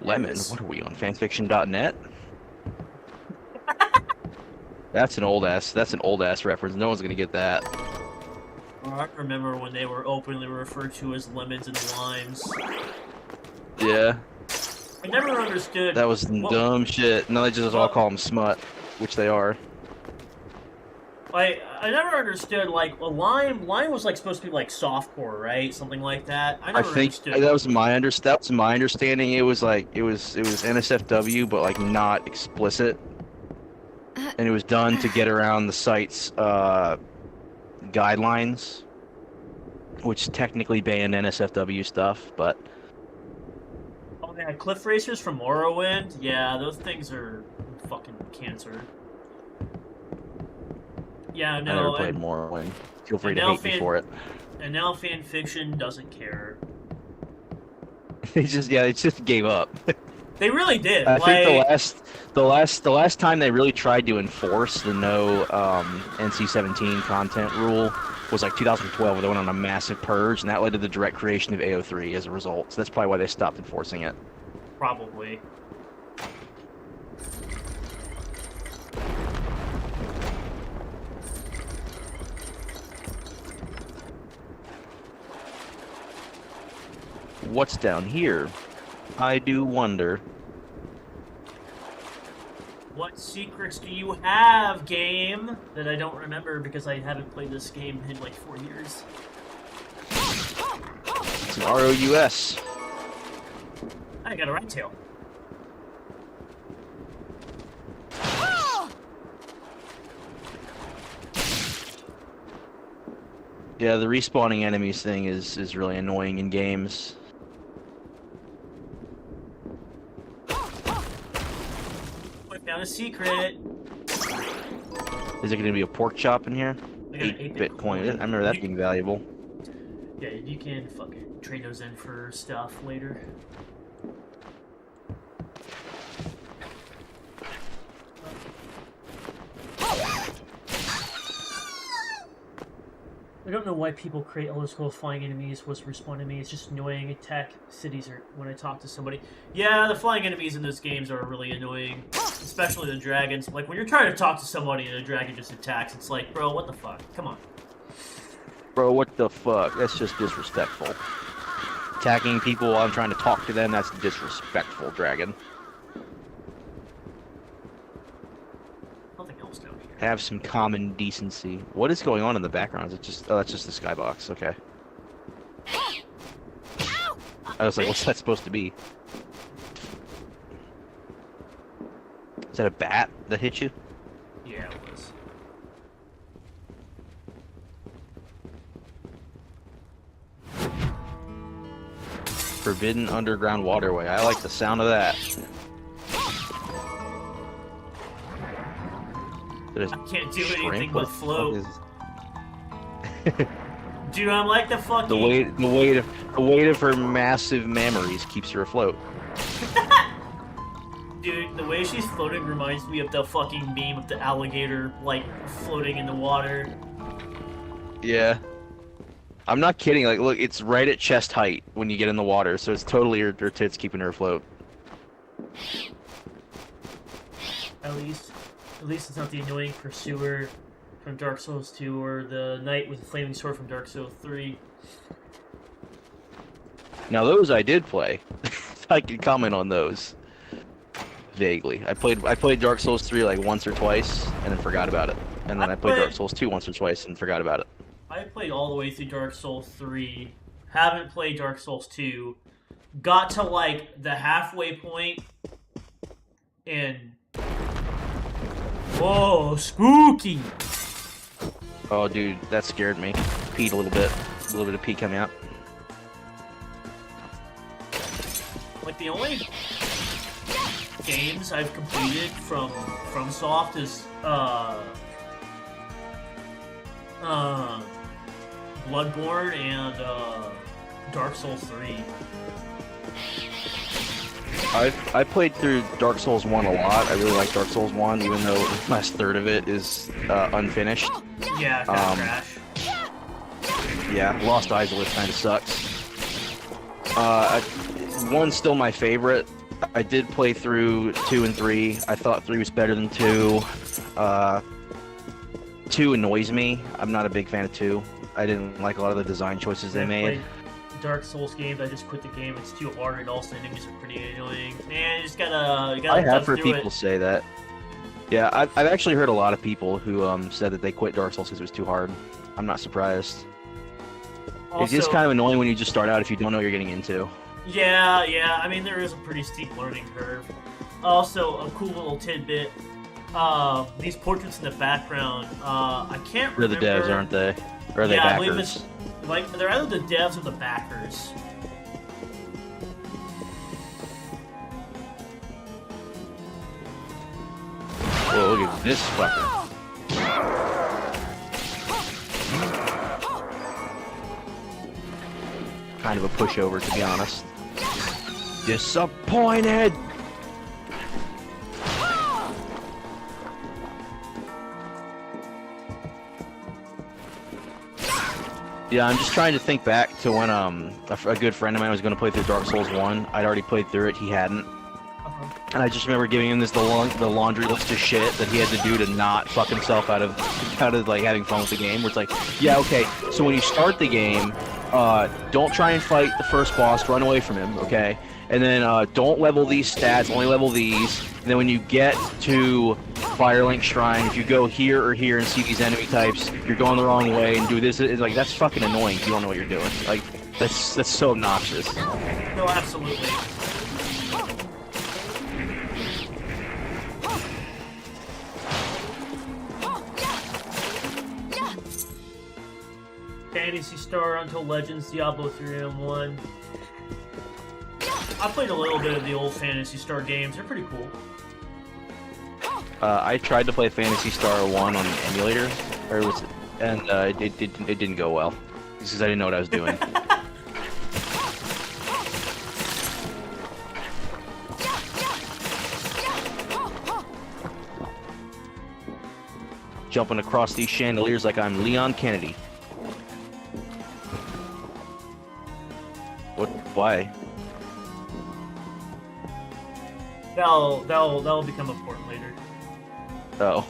Lemon? What are we on? Fanfiction.net? That's an old ass reference. No one's gonna get that. I remember when they were openly referred to as lemons and limes. Yeah. I never understood. That was dumb shit. No, they just all call them smut, which they are. I never understood, like, a lime was like supposed to be like softcore, right? Something like that. I never understood. That was my understanding. It was NSFW, but like not explicit. And it was done to get around the site's guidelines, which technically ban NSFW stuff, but... Oh, yeah, cliff racers from Morrowind? Yeah, those things are fucking cancer. Yeah, no, I never played Morrowind. Feel free to hate me for it. And now fanfiction doesn't care. They just gave up. They really did. I think the last time they really tried to enforce the no NC-17 content rule was like 2012, where they went on a massive purge, and that led to the direct creation of AO3 as a result. So that's probably why they stopped enforcing it. Probably. What's down here? I do wonder. What secrets do you have, game? That I don't remember because I haven't played this game in like 4 years. It's an ROUS. I got a rat tail. Yeah, the respawning enemies thing is really annoying in games. Put down a secret. Is it going to be a pork chop in here? 8 Bitcoin. I remember that being valuable. Yeah, you can fucking trade those in for stuff later. I don't know why people create all those cool flying enemies. What's respawn enemies? It's just annoying. Attack cities or when I talk to somebody. Yeah, the flying enemies in those games are really annoying. Especially the dragons. Like, when you're trying to talk to somebody and a dragon just attacks, it's like, bro, what the fuck? Come on. Bro, what the fuck? That's just disrespectful. Attacking people while I'm trying to talk to them, that's disrespectful, dragon. Nothing else down here. Have some common decency. What is going on in the background? Is it just... Oh, that's just the skybox. Okay. I was like, what's that supposed to be? Is that a bat that hit you? Yeah, it was. Forbidden underground waterway. I like the sound of that. I can't do anything but float. Dude, I'm like the fucking... The weight of her massive mammaries keeps her afloat. Dude, the way she's floating reminds me of the fucking meme of the alligator, like, floating in the water. Yeah. I'm not kidding, like, look, it's right at chest height when you get in the water, so it's totally her tits keeping her afloat. At least it's not the annoying pursuer from Dark Souls 2 or the knight with the flaming sword from Dark Souls 3. Now those I did play. I can comment on those. Vaguely. I played Dark Souls 3 like once or twice and then forgot about it. and then I played Dark Souls 2 once or twice and forgot about it. I played all the way through Dark Souls 3. Haven't played Dark Souls 2. Got to like the halfway point, and whoa, spooky! Oh, dude, that scared me. Peed a little bit. A little bit of pee coming out. Like the only games I've completed from FromSoft is Bloodborne and Dark Souls 3. I played through Dark Souls 1 a lot. I really like Dark Souls 1, even though the last third of it is unfinished. Yeah, kind of trash. Yeah, Lost Izalith kind of sucks. 1's still my favorite. I did play through 2 and 3. I thought 3 was better than 2. 2 annoys me. I'm not a big fan of 2. I didn't like a lot of the design choices they made. Dark Souls games, I just quit the game. It's too hard, and also enemies are pretty annoying. Man, you just gotta I have heard people it. say that. Yeah, I've actually heard a lot of people who said that they quit Dark Souls because it was too hard. I'm not surprised. Also, it's just kind of annoying when you just start out if you don't know what you're getting into. Yeah. I mean, there is a pretty steep learning curve. Also, a cool little tidbit. These portraits in the background, I can't remember. They're the devs, aren't they? Or are they I backers? believe it's like they're either the devs or the backers. Whoa, look at this fucker. Kind of a pushover, to be honest. Disappointed! Yeah, I'm just trying to think back to when a good friend of mine was going to play through Dark Souls 1. I'd already played through it, he hadn't. And I just remember giving him the laundry list of shit that he had to do to not fuck himself out of like having fun with the game. Where it's like, yeah, okay, so when you start the game, don't try and fight the first boss, run away from him, okay? And then don't level these stats, only level these. And then when you get to Firelink Shrine, if you go here or here and see these enemy types, you're going the wrong way and do this. It's like, that's fucking annoying if you don't know what you're doing. Like, that's so obnoxious. No, absolutely. Phantasy Star Until Legends, Diablo 3 and 1. I played a little bit of the old Phantasy Star games. They're pretty cool. I tried to play Phantasy Star 1 on the emulator, and it didn't go well. Because I didn't know what I was doing. Jumping across these chandeliers like I'm Leon Kennedy. What? Why? That'll become important later. Oh.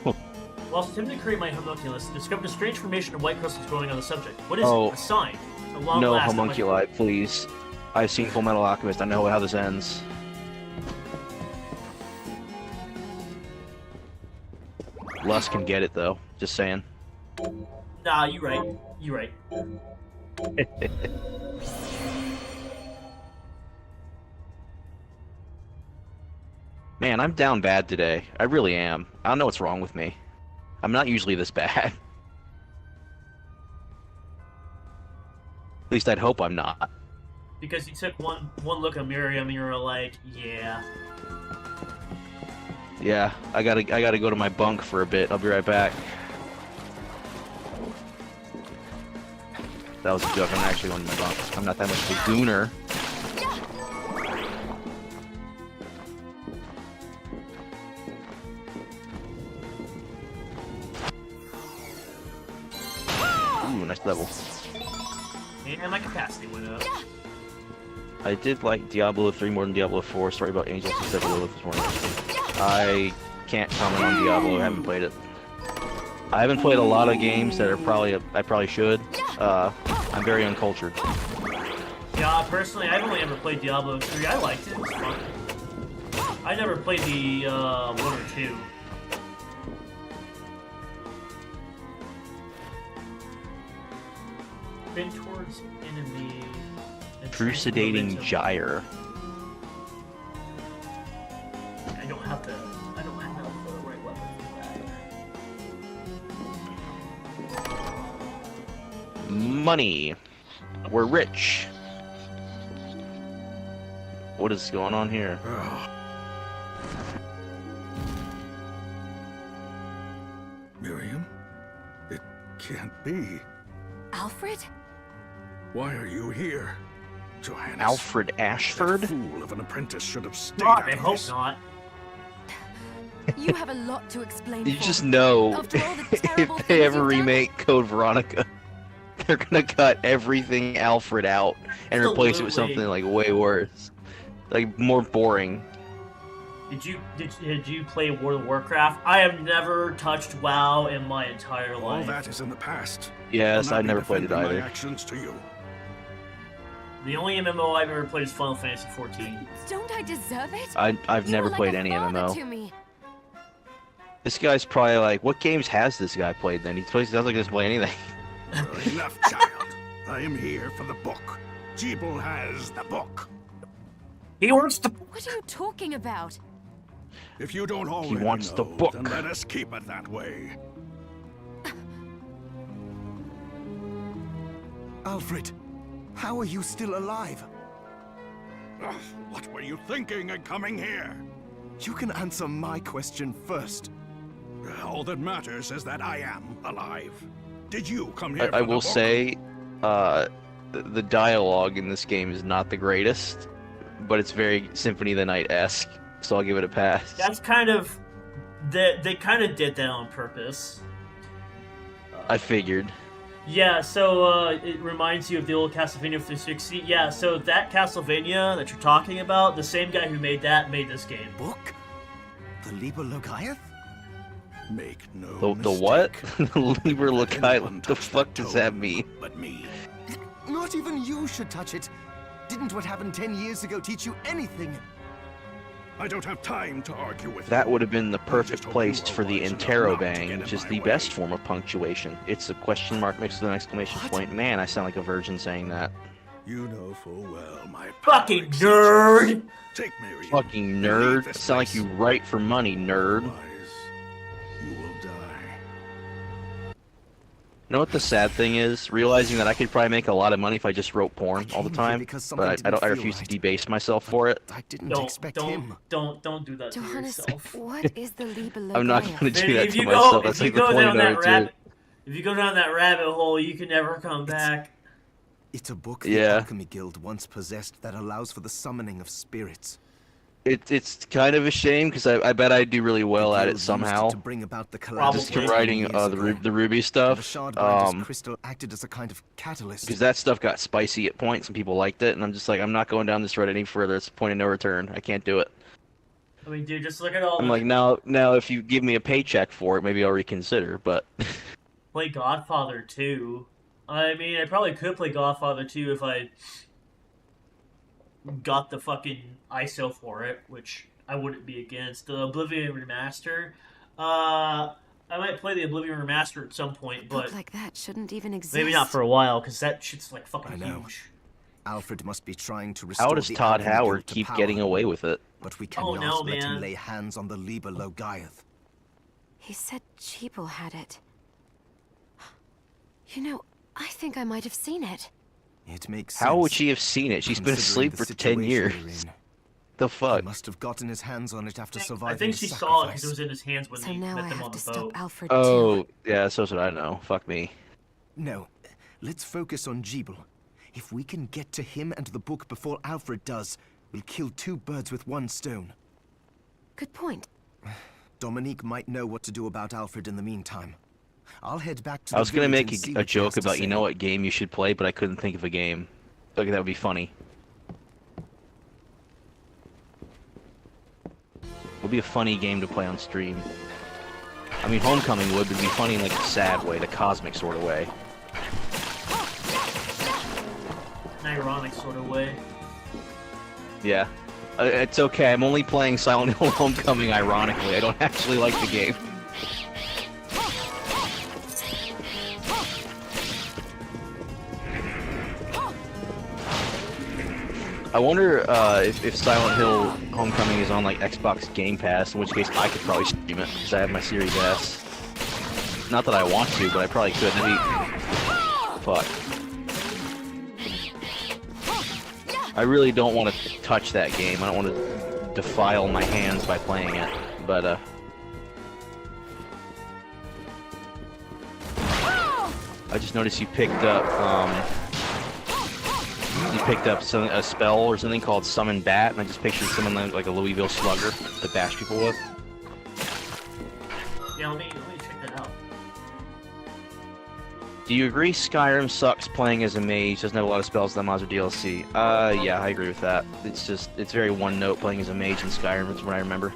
While attempting to create my homunculus, I discovered a strange formation of white crystals growing on the subject. What is Oh. it? A sign. A long No last homunculi, please. I've seen Full Metal Alchemist. I know how this ends. Lust can get it, though. Just saying. Nah, you right. You right. Man, I'm down bad today. I really am. I don't know what's wrong with me. I'm not usually this bad. At least I'd hope I'm not. Because you took one look at Miriam and you were like, yeah. Yeah, I gotta go to my bunk for a bit. I'll be right back. That was a joke. I'm actually going to my bunk. I'm not that much of a gooner. Ooh, nice level. And my capacity went up. I did like Diablo 3 more than Diablo 4. Sorry about Angels instead of Lilith this morning. I can't comment on Diablo. I haven't played it. I haven't played a lot of games that are I probably should. I'm very uncultured. Yeah, personally, I've only ever played Diablo 3. I liked it. It was fun. I never played the 1 or 2. Spin towards enemy. And Crucidating momentum. Gyre. I don't have the right weapon for that. Money. We're rich. What is going on here? Miriam? It can't be. Alfred? Why are you here? Johannes. Alfred Ashford? That fool of an apprentice should have stayed God, out I of hope this. not. You have a lot to explain. You for just me. know After all the if terrible they things ever you've done? remake Code Veronica, they're gonna cut everything Alfred out and replace it with Absolutely. something like way worse, like more boring. Did you play World of Warcraft? I have never touched WoW in my entire All life. that is in the past. Yes, I'll not I be never played it defending either. My actions to you. The only MMO I've ever played is Final Fantasy XIV. Don't I deserve it? I've You never were like played a any father MMO. to me. This guy's probably like, what games has this guy played then? He sounds like he doesn't play anything. Well, enough, child. I am here for the book. Jeeble has the book. He wants to. What are you talking about? If you don't already wants know, the book. then let us keep it that way. Alfred, how are you still alive? Ugh, what were you thinking in coming here? You can answer my question first. All that matters is that I am alive. Did you come here I for the will book? say, the dialogue in this game is not the greatest, but it's very Symphony of the Night-esque, so I'll give it a pass. That's kind of. They kind of did that on purpose. I figured. Yeah, so it reminds you of the old Castlevania 360. Yeah, so that Castlevania that you're talking about, the same guy who made that made this game. Book? The Liber Logaeth? Make no The what? mistake. The Liber Anyone Loci. What the touch fuck does that tome mean? But me. Not even you should touch it. Didn't what happened 10 years ago teach you anything? I don't have time to argue with That you. would have been the perfect just hope place you are for the wise enough interrobang, not to get which in is my the way. best form of punctuation. It's a question mark mixed with an exclamation What? point. Man, I sound like a virgin saying that. You know full well my Fucking power exceeds nerd! yours. Take Miriam. Fucking and leave nerd. this Sound like place. you write for money, nerd. Otherwise, you will die. You know what the sad thing is? Realizing that I could probably make a lot of money if I just wrote porn I all the came here time, because something but I didn't feel refuse to right. debase myself for it. I didn't Don't expect him. don't do that to Johannes, yourself. what is the Liber Logaeth? I'm not going to do Maybe that if to you myself. go, That's if you like the go point down of that it, rabbit, if you go down that rabbit hole, you can never come back. It's a book the Yeah. Alchemy Guild once possessed that allows for the summoning of spirits. It's kind of a shame because I bet I'd do really well The at guild it used somehow. to bring about the Probably. Just calamity from 20 writing years the ago. the Ruby And the stuff. Shardbinder's crystal acted as a kind of catalyst. Because that stuff got spicy at points and people liked it, and I'm just like, I'm not going down this road any further. It's a point of no return. I can't do it. I mean, dude, just look at all I'm the like, now if you give me a paycheck for it, maybe I'll reconsider. But play Godfather 2. I mean, I probably could play Godfather 2 if I got the fucking ISO for it, which I wouldn't be against. The Oblivion Remaster. I might play the Oblivion Remaster at some point, A but book like that shouldn't even exist. maybe not for a while, because that shit's like fucking I know. huge. Alfred must be trying to restore how does the Todd Alchemy Howard Guild to keep power, getting away with it? But we Oh, cannot no, let him man. lay hands on the Liber Logaeth. He said Jeeble had it. You know, I think I might have seen it. It makes How would sense, she have seen it? She's been considering asleep the for 10 situation years. we're in. The He fuck? must have gotten his hands on it after surviving I think the she saw it sacrifice. because it was in his hands when So they now met I them have on to the stop boat. Alfred Oh, too. yeah, so's what I know. Fuck me. No, let's focus on Jeeble. If we can get to him and the book before Alfred does, we'll kill two birds with one stone. Good point. Dominique might know what to do about Alfred in the meantime. I'll head back to I the was gonna village make and see a what he has joke to about, you say. know what game you should play, but I couldn't think of a game. Like, that would be funny. Would be a funny game to play on stream. I mean, Homecoming would, but it'd be funny in like a sad way, the cosmic sort of way. An ironic sort of way. Yeah. It's okay, I'm only playing Silent Hill Homecoming ironically. I don't actually like the game. I wonder if Silent Hill Homecoming is on like Xbox Game Pass, in which case I could probably stream it because I have my Series S. Not that I want to, but I probably could. Maybe. Fuck. I really don't want to touch that game. I don't want to defile my hands by playing it, but I just noticed you picked up a spell or something called Summon Bat, and I just pictured someone like a Louisville Slugger to bash people with. Yeah, let me check that out. Do you agree Skyrim sucks playing as a mage, doesn't have a lot of spells that mods or DLC? Yeah, I agree with that. It's very one note playing as a mage in Skyrim, is what I remember.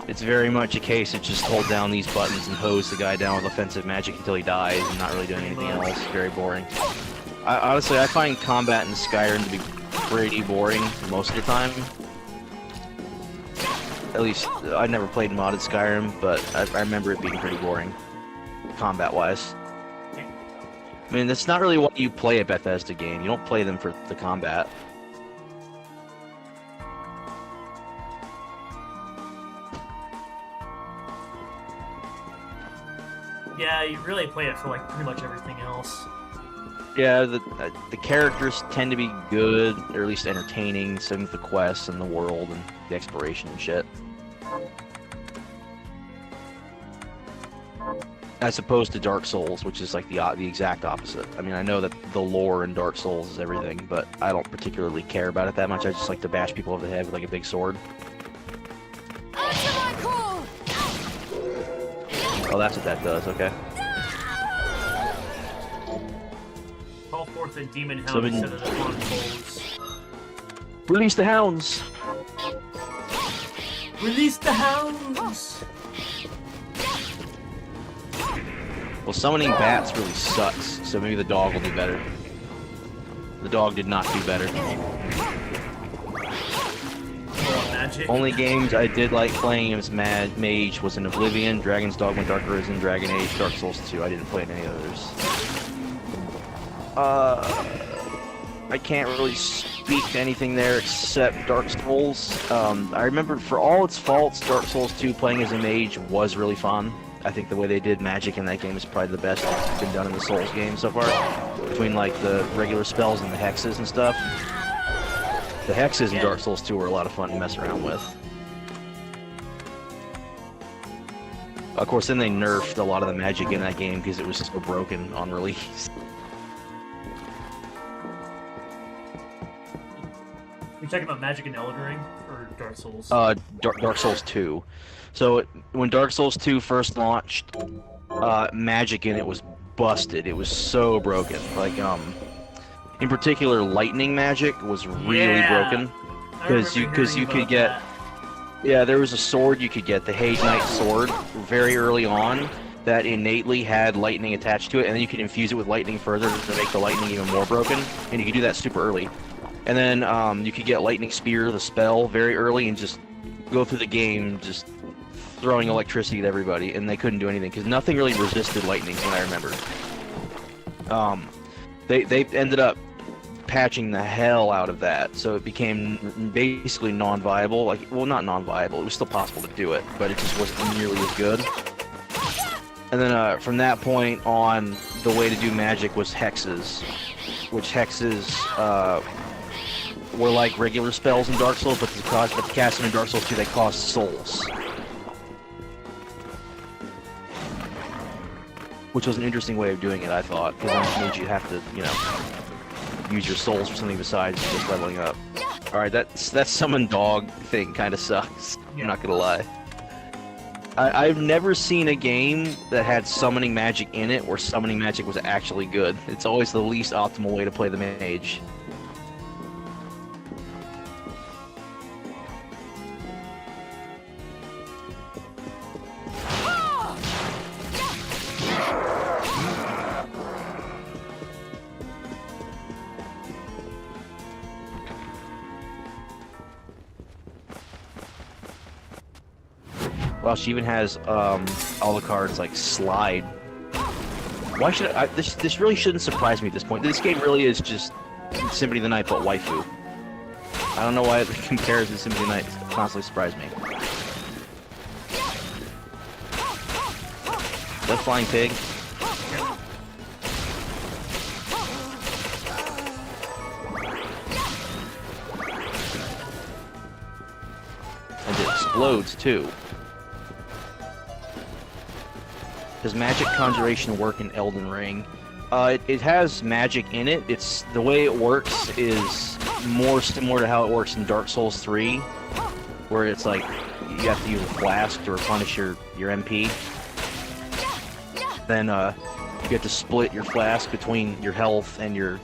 It's very much a case of just hold down these buttons and hose the guy down with offensive magic until he dies and not really doing anything else. Very boring. Honestly, I find combat in Skyrim to be pretty boring most of the time. At least, I never played modded Skyrim, but I remember it being pretty boring, combat-wise. I mean, that's not really what you play a Bethesda game. You don't play them for the combat. Yeah, you really play it for like pretty much everything else. Yeah, the characters tend to be good, or at least entertaining, same with the quests and the world and the exploration and shit. As opposed to Dark Souls, which is like the exact opposite. I mean, I know that the lore in Dark Souls is everything, but I don't particularly care about it that much. I just like to bash people over the head with like a big sword. Oh, that's what that does, okay. Call forth a demon hound instead of the one foes. Release the hounds! Release the hounds! Well, summoning bats really sucks, so maybe the dog will do better. The dog did not do better. Magic. Only games I did like playing as Mage was in Oblivion, Dragon's Dogma, Dark Arisen, Dragon Age, Dark Souls 2. I didn't play any others. I can't really speak to anything there except Dark Souls. I remember, for all its faults, Dark Souls 2 playing as a Mage was really fun. I think the way they did magic in that game is probably the best that's been done in the Souls game so far. Between like the regular spells and the hexes and stuff. The hexes in Dark Souls 2 were a lot of fun to mess around with. Of course, then they nerfed a lot of the magic in that game because it was so broken on release. You're talking about magic in Elden Ring or Dark Souls? Dark Souls 2. So when Dark Souls 2 first launched, magic in it was busted. It was so broken. Like in particular, lightning magic was really broken because you could get there was a sword you could get, the Hade Knight sword, very early on that innately had lightning attached to it, and then you could infuse it with lightning further to make the lightning even more broken, and you could do that super early. And then you could get lightning spear, the spell, very early, and just go through the game just throwing electricity at everybody, and they couldn't do anything because nothing really resisted lightning, when I remember. They ended up patching the hell out of that, so it became basically non-viable. Like, well, not non-viable, it was still possible to do it, but it just wasn't nearly as good. And then from that point on, the way to do magic was hexes, which hexes were like regular spells in Dark Souls, but to cast them in Dark Souls 2, they cost souls. Which was an interesting way of doing it, I thought, because that made you have to, you know, use your souls for something besides just leveling up. Alright, that summon dog thing kind of sucks. I'm not gonna lie. I've never seen a game that had summoning magic in it where summoning magic was actually good. It's always the least optimal way to play the mage. Well, she even has all the cards like slide. Why should this really shouldn't surprise me at this point. This game really is just Symphony of the Night but waifu. I don't know why it compares to Symphony of the Night. It constantly surprised me. That flying pig. And it explodes too. Does magic conjuration work in Elden Ring? It has magic in it. It's the way it works is more similar to how it works in Dark Souls 3, where it's like you have to use a flask to replenish your MP. Then you get to split your flask between your health and your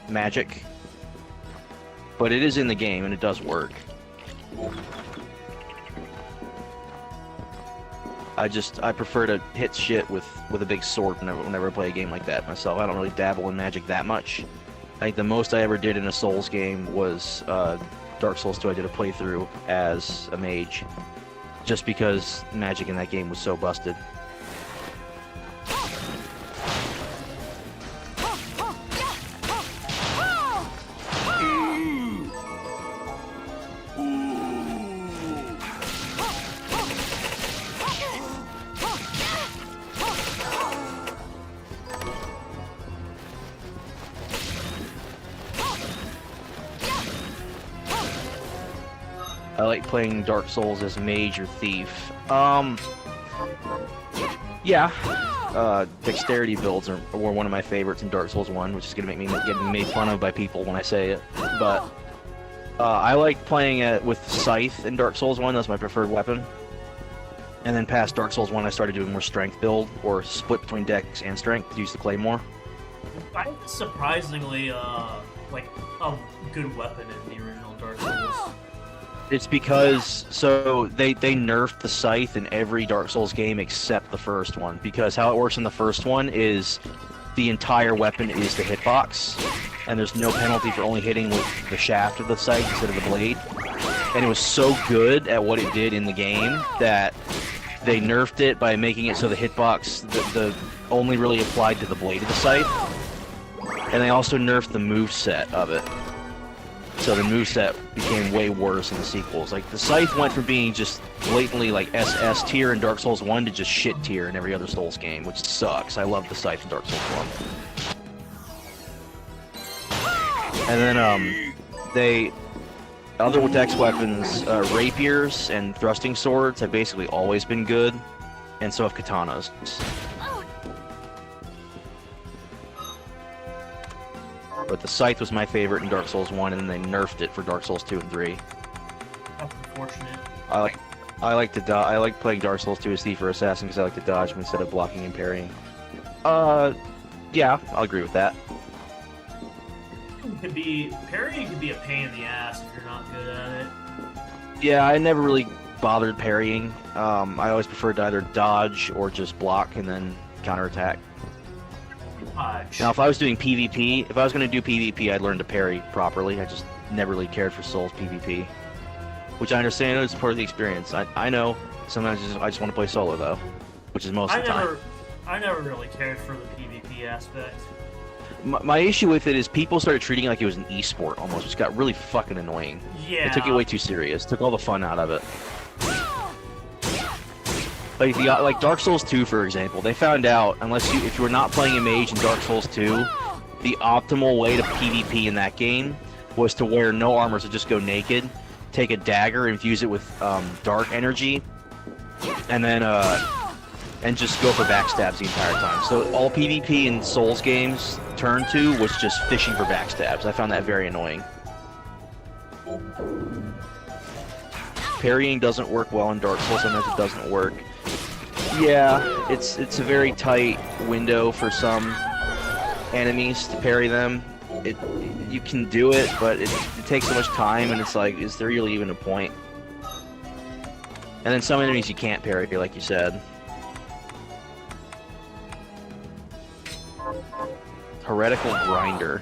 magic. But it is in the game and it does work. I prefer to hit shit with a big sword whenever I play a game like that myself. I don't really dabble in magic that much. I think the most I ever did in a Souls game was Dark Souls 2. I did a playthrough as a mage, just because magic in that game was so busted. I like playing Dark Souls as mage or thief. Yeah. Dexterity builds were one of my favorites in Dark Souls 1, which is gonna make me get made fun of by people when I say it. But I like playing it with Scythe in Dark Souls 1. That's my preferred weapon. And then past Dark Souls 1, I started doing more strength build, or split between Dex and Strength to use the Claymore. I think it's surprisingly like a good weapon in the original Dark Souls. It's because, so they nerfed the Scythe in every Dark Souls game except the first one, because how it works in the first one is the entire weapon is the hitbox, and there's no penalty for only hitting with the shaft of the Scythe instead of the blade. And it was so good at what it did in the game that they nerfed it by making it so the hitbox the only really applied to the blade of the Scythe, and they also nerfed the moveset of it. So the moveset became way worse in the sequels. Like, the Scythe went from being just blatantly, like, SS tier in Dark Souls 1 to just shit tier in every other Souls game, which sucks. I love the Scythe in Dark Souls 1. And then, other Dex weapons, rapiers and thrusting swords have basically always been good, and so have katanas. But the Scythe was my favorite in Dark Souls 1, and then they nerfed it for Dark Souls 2 and 3. That's unfortunate. I like playing Dark Souls 2 as Thief or Assassin because I like to dodge instead of blocking and parrying. Yeah, I'll agree with that. Parrying could be a pain in the ass if you're not good at it. Yeah, I never really bothered parrying. I always preferred to either dodge or just block and then counterattack. Now, if I was doing PvP, if I was going to do PvP, I'd learn to parry properly. I just never really cared for Souls PvP, which I understand is part of the experience. I know. Sometimes I just want to play solo though, which is most of the time. I never really cared for the PvP aspect. My issue with it is people started treating it like it was an esport almost, which got really fucking annoying. Yeah. It took it way too serious. Took all the fun out of it. Like Dark Souls 2, for example, they found out if you were not playing a mage in Dark Souls 2, the optimal way to PvP in that game was to wear no armor, so just go naked, take a dagger, infuse it with dark energy, and then and just go for backstabs the entire time. So all PvP in Souls games turned to was just fishing for backstabs. I found that very annoying. Parrying doesn't work well in Dark Souls, sometimes it doesn't work. Yeah, it's a very tight window for some enemies to parry them. You can do it, but it takes so much time, and it's like, is there really even a point? And then some enemies you can't parry, like you said. Heretical Grinder.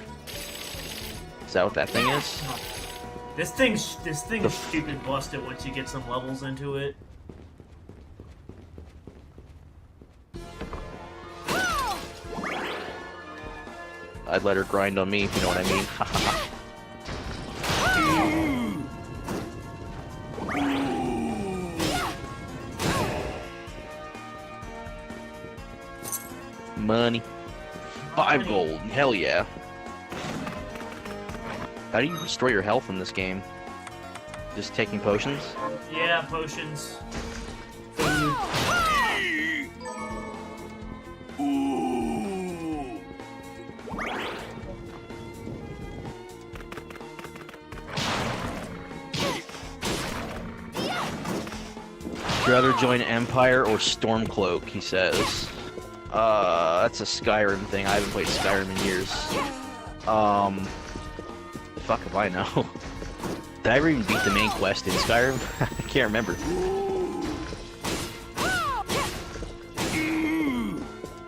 Is that what that thing is? This thing is stupid busted once you get some levels into it. I'd let her grind on me, if you know what I mean. Money. 5 gold. Hell yeah. How do you restore your health in this game? Just taking potions? Yeah, potions. Food. Would you rather join Empire or Stormcloak, he says. That's a Skyrim thing. I haven't played Skyrim in years. Fuck if I know. Did I ever even beat the main quest in Skyrim? I can't remember.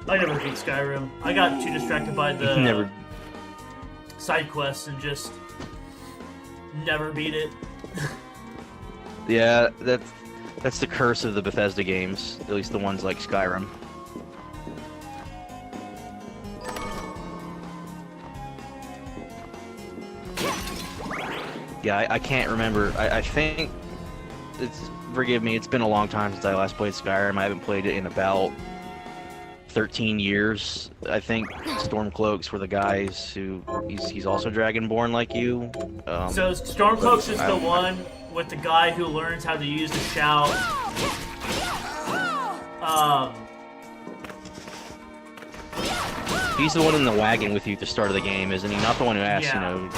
I never beat Skyrim. I got too distracted by the side quests and just never beat it. Yeah, that's the curse of the Bethesda games. At least the ones like Skyrim. Yeah, I can't remember. I think forgive me, it's been a long time since I last played Skyrim. I haven't played it in about 13 years. I think Stormcloaks were the guys who he's also Dragonborn like you. So Stormcloaks is the one with the guy who learns how to use the shout. He's the one in the wagon with you at the start of the game, isn't he? Not the one who asks, Yeah. you know,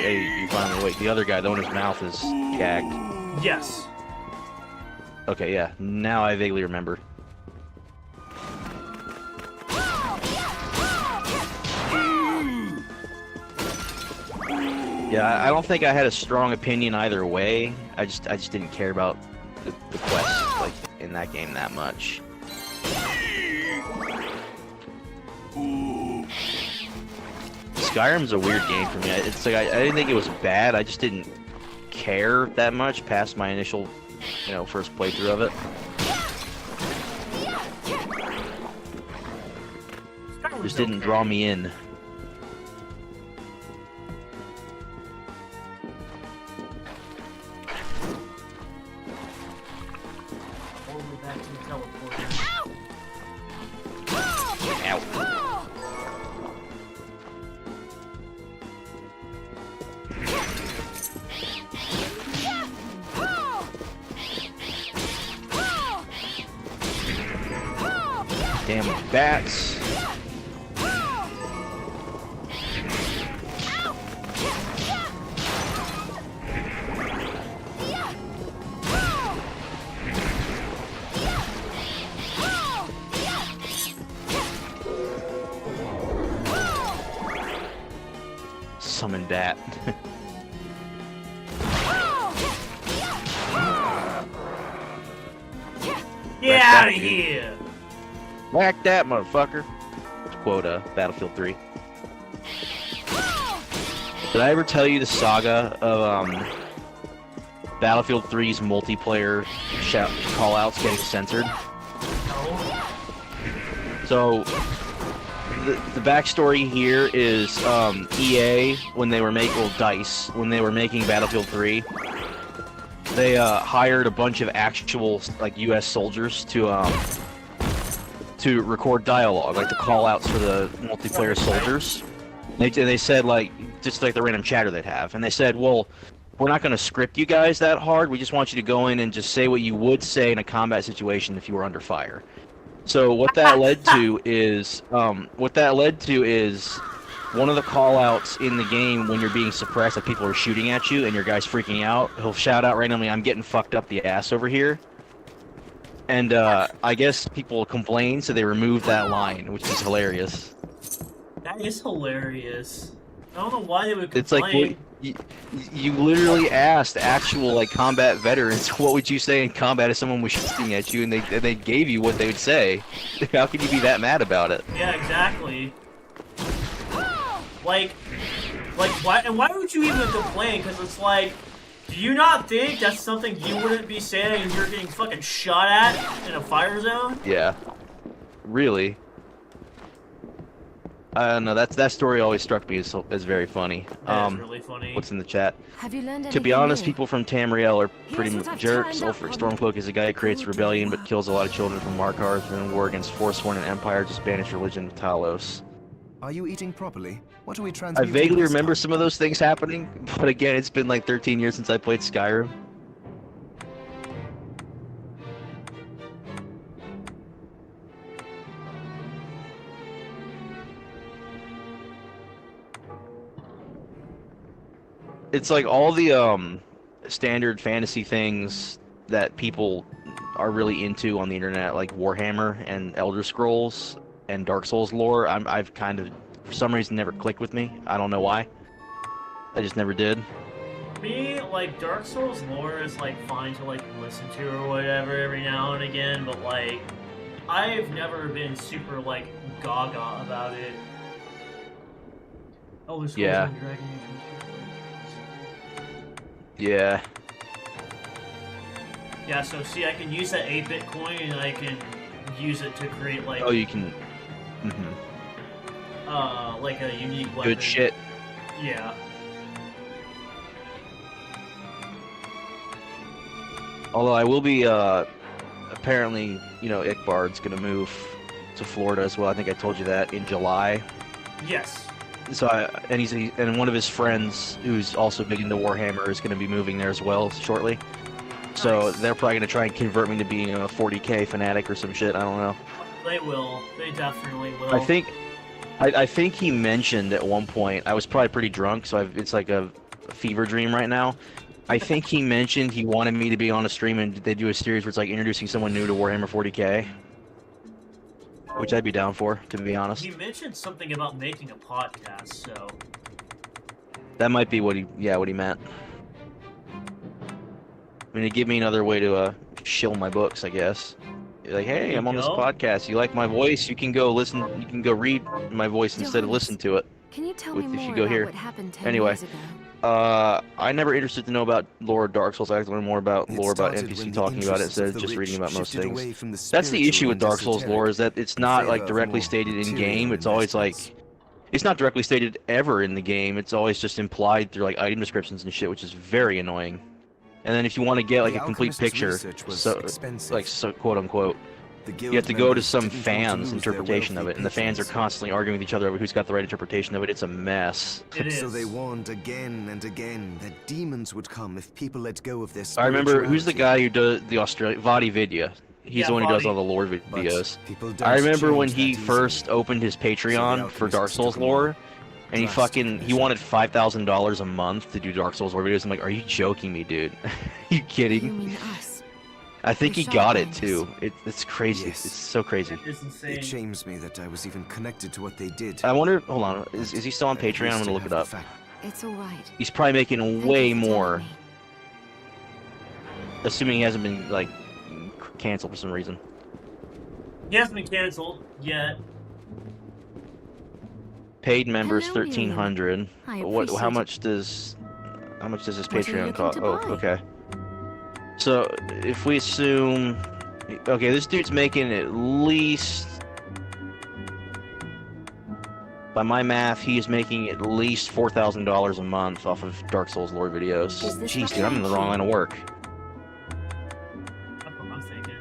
hey, you finally wait. The other guy, the one whose mouth is gagged. Yes. Okay, yeah. Now I vaguely remember. Yeah, I don't think I had a strong opinion either way. I just didn't care about the quest like in that game that much. Skyrim's a weird game for me. It's like I didn't think it was bad. I just didn't care that much past my initial, you know, first playthrough of it. Just didn't draw me in. All the way back to the teleporter. Ow. Damn bats. Summon bat. Get out of here! Whack that motherfucker. Quota, Battlefield 3. Did I ever tell you the saga of Battlefield 3's multiplayer callouts getting censored? No. So the backstory here is EA when they were making DICE when they were making Battlefield 3, they hired a bunch of actual like U.S. soldiers to record dialogue, like the call-outs for the multiplayer soldiers. They said, like, just like the random chatter they'd have, and they said, well, we're not going to script you guys that hard. We just want you to go in and just say what you would say in a combat situation if you were under fire. So what that led to is one of the call-outs in the game when you're being suppressed, like people are shooting at you and your guy's freaking out, he'll shout out randomly, "I'm getting fucked up the ass over here." And I guess people complained, so they removed that line, which is hilarious. That is hilarious. I don't know why they would complain. It's like you literally asked actual like combat veterans, what would you say in combat if someone was shooting at you, and they gave you what they would say. How can you be that mad about it? Yeah, exactly. Like why? And why would you even complain? Because it's like, do you not think that's something you wouldn't be saying if you're getting fucking shot at in a fire zone? Yeah. Really? No, that story always struck me as very funny. That is really funny. What's in the chat? Have you learned To be anything honest, new? people from Tamriel are pretty Here's what I've jerks. turned up Ulfric on. Stormcloak is a guy who creates Good rebellion but work. kills a lot of children from Markarth and in war against Forsworn and Empire just banished religion of Talos. Are you eating properly? What are we I transmuting vaguely this remember time? some of those things happening, but again, it's been like 13 years since I played Skyrim. It's like all the standard fantasy things that people are really into on the internet, like Warhammer and Elder Scrolls and Dark Souls lore. I've kind of, for some reason, never clicked with me. I don't know why. I just never did. Me, like, Dark Souls lore is, like, fine to, like, listen to or whatever every now and again, but, like, I've never been super, like, gaga about it. Elder Scrolls Yeah. and Dragon Age. Yeah. Yeah, so see, I can use that 8-bit coin and I can use it to create, like, Oh, you can. like a unique weapon. Good shit. Yeah. Although I will be, apparently, you know, Ickbard's gonna move to Florida as well. I think I told you that in July. Yes. So and one of his friends who's also big into Warhammer is gonna be moving there as well shortly. So Nice. they're probably gonna try and convert me to being a 40k fanatic or some shit. I don't know. They will. They definitely will. I think he mentioned at one point. I was probably pretty drunk, so it's like a fever dream right now. I think he mentioned he wanted me to be on a stream and they do a series where it's like introducing someone new to Warhammer 40k, which I'd be down for, to be honest. He mentioned something about making a podcast, so... That might be what he meant. I mean, it'd give me another way to shill my books, I guess. You're like, hey, I'm on this podcast. You like my voice? You can go listen. You can go read my voice instead of listen to it. Can you tell me if you more go about here. what happened 10 Anyway. years ago? I'm never interested to know about lore of Dark Souls. I like to learn more about It lore about started when NPC the talking about it interests of instead of the just rich reading about most shifted things. away from the That's the issue spiritual with and Dark Souls lore, is that it's in not favor like of directly more stated in material game. It's always like, investments. it's not directly stated ever in the game. It's always just implied through like item descriptions and shit, which is very annoying. And then if you want to get like The a complete alchemist's picture, research was so expensive. quote unquote, The you guild have to go to members some didn't want to fans' lose their interpretation of wealthy it, and the fans are patrons. constantly arguing with each other over who's got the right interpretation of it. It's a mess. It is. So they warned again and again that demons would come if people let go of their I remember, who's the spirituality. guy who does the Australia Vadi Vidya? He's Yeah, the one who does Vadi. all the lore But videos. people don't I remember when change he that first easily. opened his Patreon for alchemists Dark Souls took him lore, on and he drastic wanted $5,000 a month to do Dark Souls lore videos. I'm like, are you joking me, dude? you You kidding? mean us? I think The he got it Sharplanders. too. It's crazy. Yes. It's so crazy. It's insane. It shames me that I was even connected to what they did. I wonder. Hold on. Is he still on At Patreon? I'm least gonna I look have it the up. fact- It's all right. He's probably making Thank way you for telling more, me. assuming he hasn't been like canceled for some reason. He hasn't been canceled yet. Paid members Hello, 1,300. I What? appreciate How it. much does this What are you Patreon looking cost? to Oh, buy? okay. So if we assume, okay, this dude's making at least, by my math, he's making at least $4,000 a month off of Dark Souls lore videos. Is this Jeez, dude, I'm in the right? wrong line of work. That's what I'm thinking.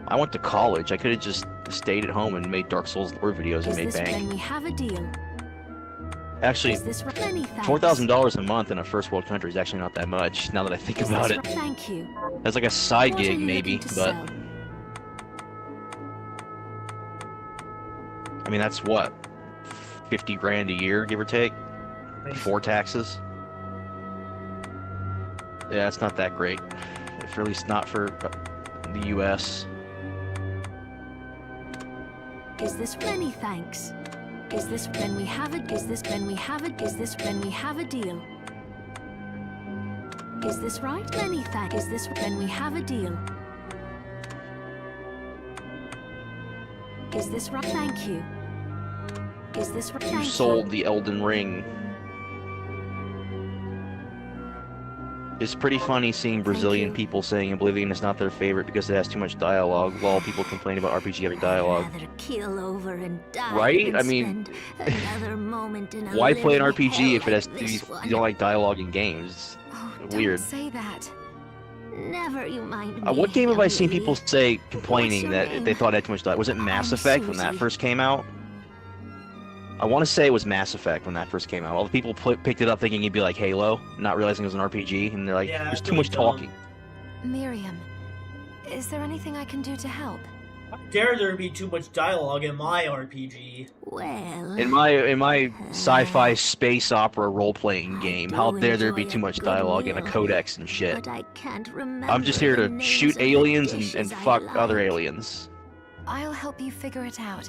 I went to college. I could have just stayed at home and made Dark Souls lore videos and Is made this when bank. we have a deal? Actually, Is this many thanks? $4,000 a month in a first world country is actually not that much. Now that I think Is about this it, Thank you. that's like a side What are gig you maybe, looking to but sell? I mean that's what, 50 grand a year, give or take, before taxes. Yeah, it's not that great. At least not for the U.S. Is this many thanks? Is this when we have it? Is this when we have it? Is this when we have a deal? Is this right? Many thanks. Is this when we have a deal? Is this right? Thank you. Is this right? You Thank sold the Elden Ring. It's pretty funny seeing Brazilian people saying Oblivion is not their favorite because it has too much dialogue, while people complain about RPG having dialogue. I'd rather keel over and die Right? than I mean, spend another moment in a why play an living RPG if hell it has like to this be, one? you don't like dialogue in games? Oh, Weird. don't say that. Never you mind me. What game have I seen Louis. people say complaining your that name? they thought it had too much dialogue? Was it Mass I'm Effect when that Susie. first came out? I want to say it was Mass Effect when that first came out. All the people picked it up thinking it'd be like Halo, not realizing it was an RPG, and they're like, Yeah, there's it's too really much dumb. talking. Miriam, is there anything I can do to help? How dare there be too much dialogue in my RPG? Well, In my sci-fi space opera role-playing game, how do dare there be enjoy too a much good dialogue and a meal, codex and shit? but I can't remember. I'm just here the to names shoot of the aliens and dishes I fuck other like. aliens. I'll help you figure it out.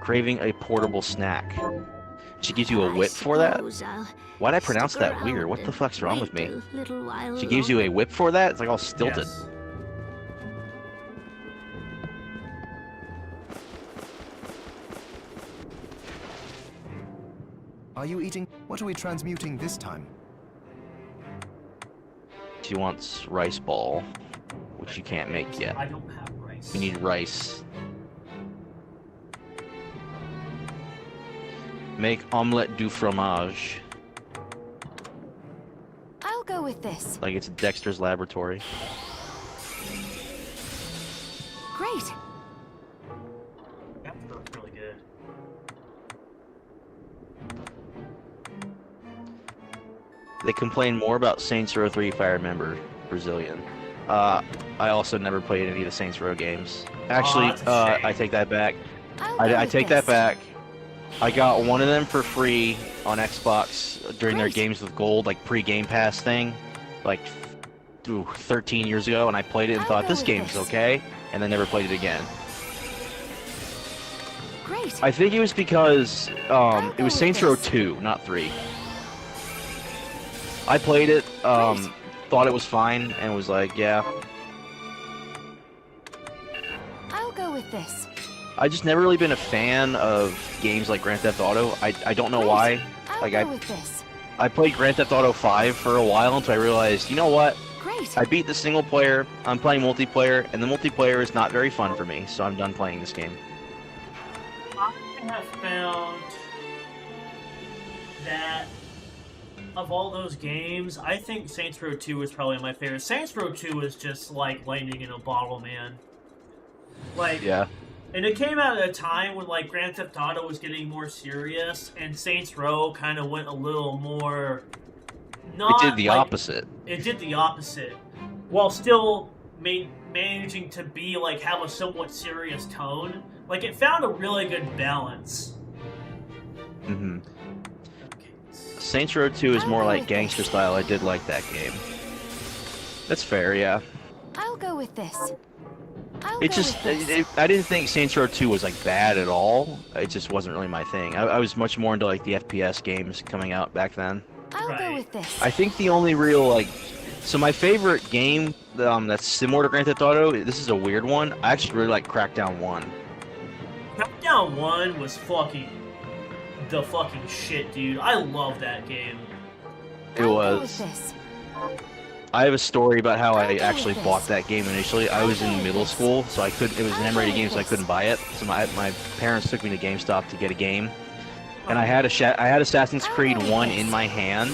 Craving a portable snack. She gives you a I whip for that? suppose I'll Why'd I pronounce stick that weird? around What the and fuck's wrong with wait me? a little while She gives you a whip for that? It's like all stilted. Yes. Are you eating? What are we transmuting this time? She wants rice ball, which you can't make yet. I don't have rice. We need rice. Make omelette du fromage. I'll go with this. Like it's Dexter's Laboratory. Great. That looks really good. They complain more about Saints Row 3 if I remember. Brazilian. I also never played any of the Saints Row games. Actually, that's a shame. I take that back. I'll go I with take that this. back. I got one of them for free on Xbox during their Great. Games with Gold, like pre-Game Pass thing, like 13 years ago, and I played it and I'll thought go this with game's this. okay, and then never played it again. Great. I think it was because it was go with Saints Row this. 2, not 3. I played it, Great. thought it was fine, and was like, yeah. I'll go with this. I just never really been a fan of games like Grand Theft Auto. I don't know Great. why. I'll Like, go I- with this. I played Grand Theft Auto 5 for a while until I realized, you know what? Great. I beat the single player, I'm playing multiplayer, and the multiplayer is not very fun for me, so I'm done playing this game. I have found that of all those games, I think Saints Row 2 is probably my favorite. Saints Row 2 is just like lightning in a bottle, man. Like, Yeah. and it came out at a time when like Grand Theft Auto was getting more serious, and Saints Row kind of went a little more. Not It did the like- opposite. It did the opposite, while still managing to be like have a somewhat serious tone. Like it found a really good balance. hmm Okay. Saints Row 2 is I'll more go like with gangster this. style. I did like that game. That's fair, yeah. I'll go with this. I'll It go just, with this. I didn't think Saints Row 2 was like bad at all. It just wasn't really my thing. I was much more into like the FPS games coming out back then. I'll Right. go with this. I think the only real like, so my favorite game that's similar to Grand Theft Auto. This is a weird one. I actually really like Crackdown 1. Crackdown 1 was the fucking shit, dude. I love that game. It I'll go was. with this. I have a story about how I'll I go with actually this. bought that game initially. I I'll was go in with middle this. school, so I couldn't. It was an I'll go M-rated with game, so I this. couldn't buy it. So my parents took me to GameStop to get a game, and I Uh-huh. had I had Assassin's I'll Creed go with 1 this. in my hand,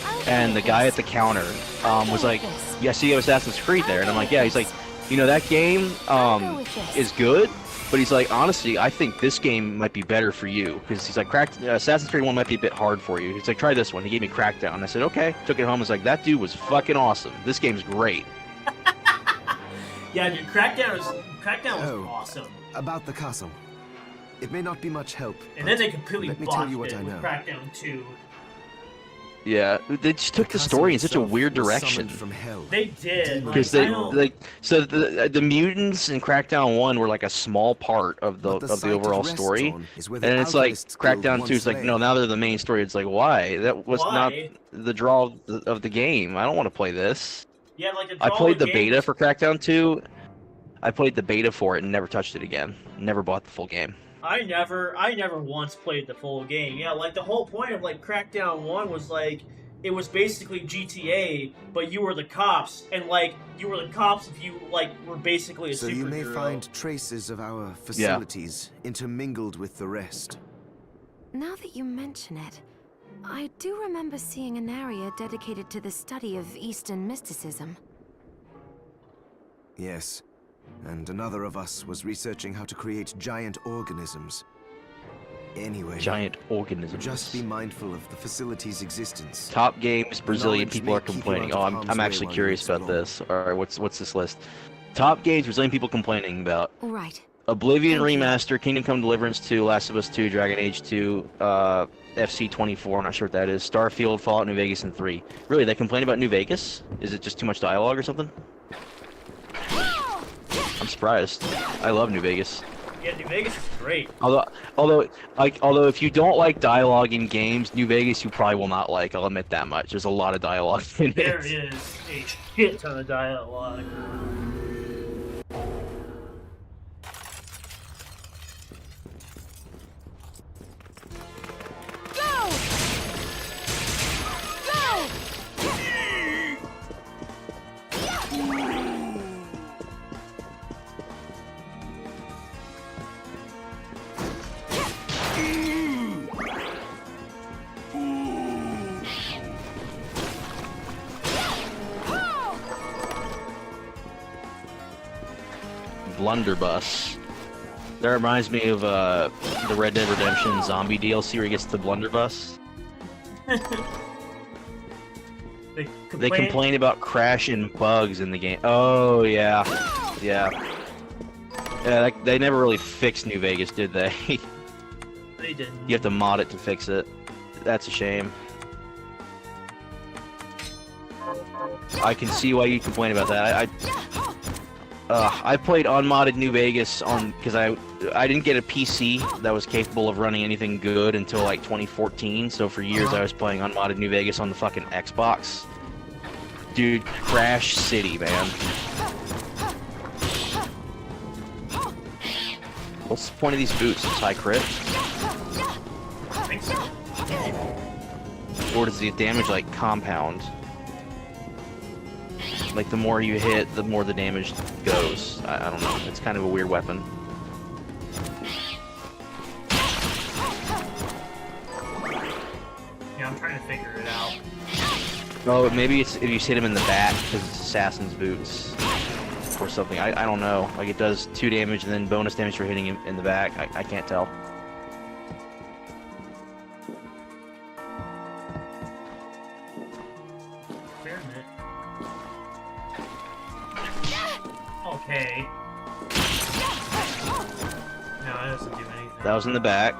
I'll go and the with guy this. at the counter I'll was go like, with this. "Yeah, see you have Assassin's Creed there," and I'm like, go "Yeah." with He's like, this. "You know that game I'll go with this. is good." But he's like, honestly, I think this game might be better for you because he's like, Assassin's Creed 1 might be a bit hard for you. He's like, try this one. He gave me Crackdown. I said, okay. Took it home. I was like, that dude was fucking awesome. This game's great. Yeah, dude, Crackdown was Oh. awesome. About the castle. It may not be much help. And then but they completely let me tell botched you what it I with know. Crackdown 2. Yeah, they just took the castle story in such a itself weird was direction. summoned from hell. They did. Because like, they I don't- like so the mutants in Crackdown 1 were like a small part of the But the site it overall rests story. on is where the And it's like Alchemist's Guild Crackdown 2 is once like, no, lay. now they're the main story. It's like, why? That was not Why? the draw of the game. I don't want to play this. Yeah, like the I draw played the game beta was- for Crackdown 2. I played the beta for it and never touched it again. Never bought the full game. I never once played the full game. Yeah, like the whole point of like Crackdown 1 was like it was basically GTA, but you were the cops, and like you were the cops if you like were basically a superhero. So you may find traces of our facilities intermingled with the rest. Now that you mention it, I do remember seeing an area dedicated to the study of Eastern mysticism. Yes, and another of us was researching how to create giant organisms. Anyway, Giant organisms. just be mindful of the facility's existence. Top games, Brazilian Knowledge people may are keep you complaining. out Oh, of I'm harm's way actually while you curious about explore. this. All right, what's this list? Top games, Brazilian people complaining about. Right. Oblivion Thank you. Remaster, Kingdom Come Deliverance 2, Last of Us 2, Dragon Age 2, FC 24, I'm not sure what that is, Starfield, Fallout New Vegas, and 3. Really, they complain about New Vegas? Is it just too much dialogue or something? I'm surprised. I love New Vegas. Yeah, New Vegas is great. Although if you don't like dialogue in games, New Vegas you probably will not like. I'll admit that much. There's a lot of dialogue in it. There is a shit ton of dialogue. Go! Go! Blunderbuss. That reminds me of the Red Dead Redemption Zombie DLC where he gets the blunderbuss. They complain about crash and bugs in the game. Oh yeah, yeah. Yeah, they never really fixed New Vegas, did they? They didn't. You have to mod it to fix it. That's a shame. I can see why you complain about that. I played unmodded New Vegas because I didn't get a PC that was capable of running anything good until like 2014. So for years I was playing unmodded New Vegas on the fucking Xbox. Dude, Crash City, man. What's the point of these boots? Is high crit? I think so. Or does the damage like compound? Like the more you hit, the more the damage goes. I don't know. It's kind of a weird weapon. Yeah, I'm trying to figure it out. Oh, maybe it's if you hit him in the back because it's assassin's boots or something. I don't know. Like it does 2 damage and then bonus damage for hitting him in the back. I can't tell. Fair minute. Okay. No, that doesn't do anything. That was in the back.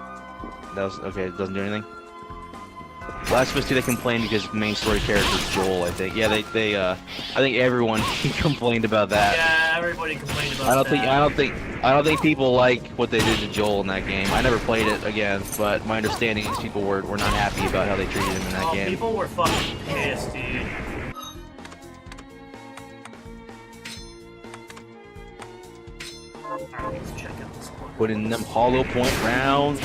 That was okay. It doesn't do anything. Last of Us 2, they complained because the main story character is Joel. I think. Yeah, they I think everyone complained about that. Yeah, everybody complained about I don't think people like what they did to Joel in that game. I never played it again, but my understanding is people were not happy about how they treated him in that game. People were fucking pissed, dude. Alright, let's check out this one. Put in them hollow point rounds.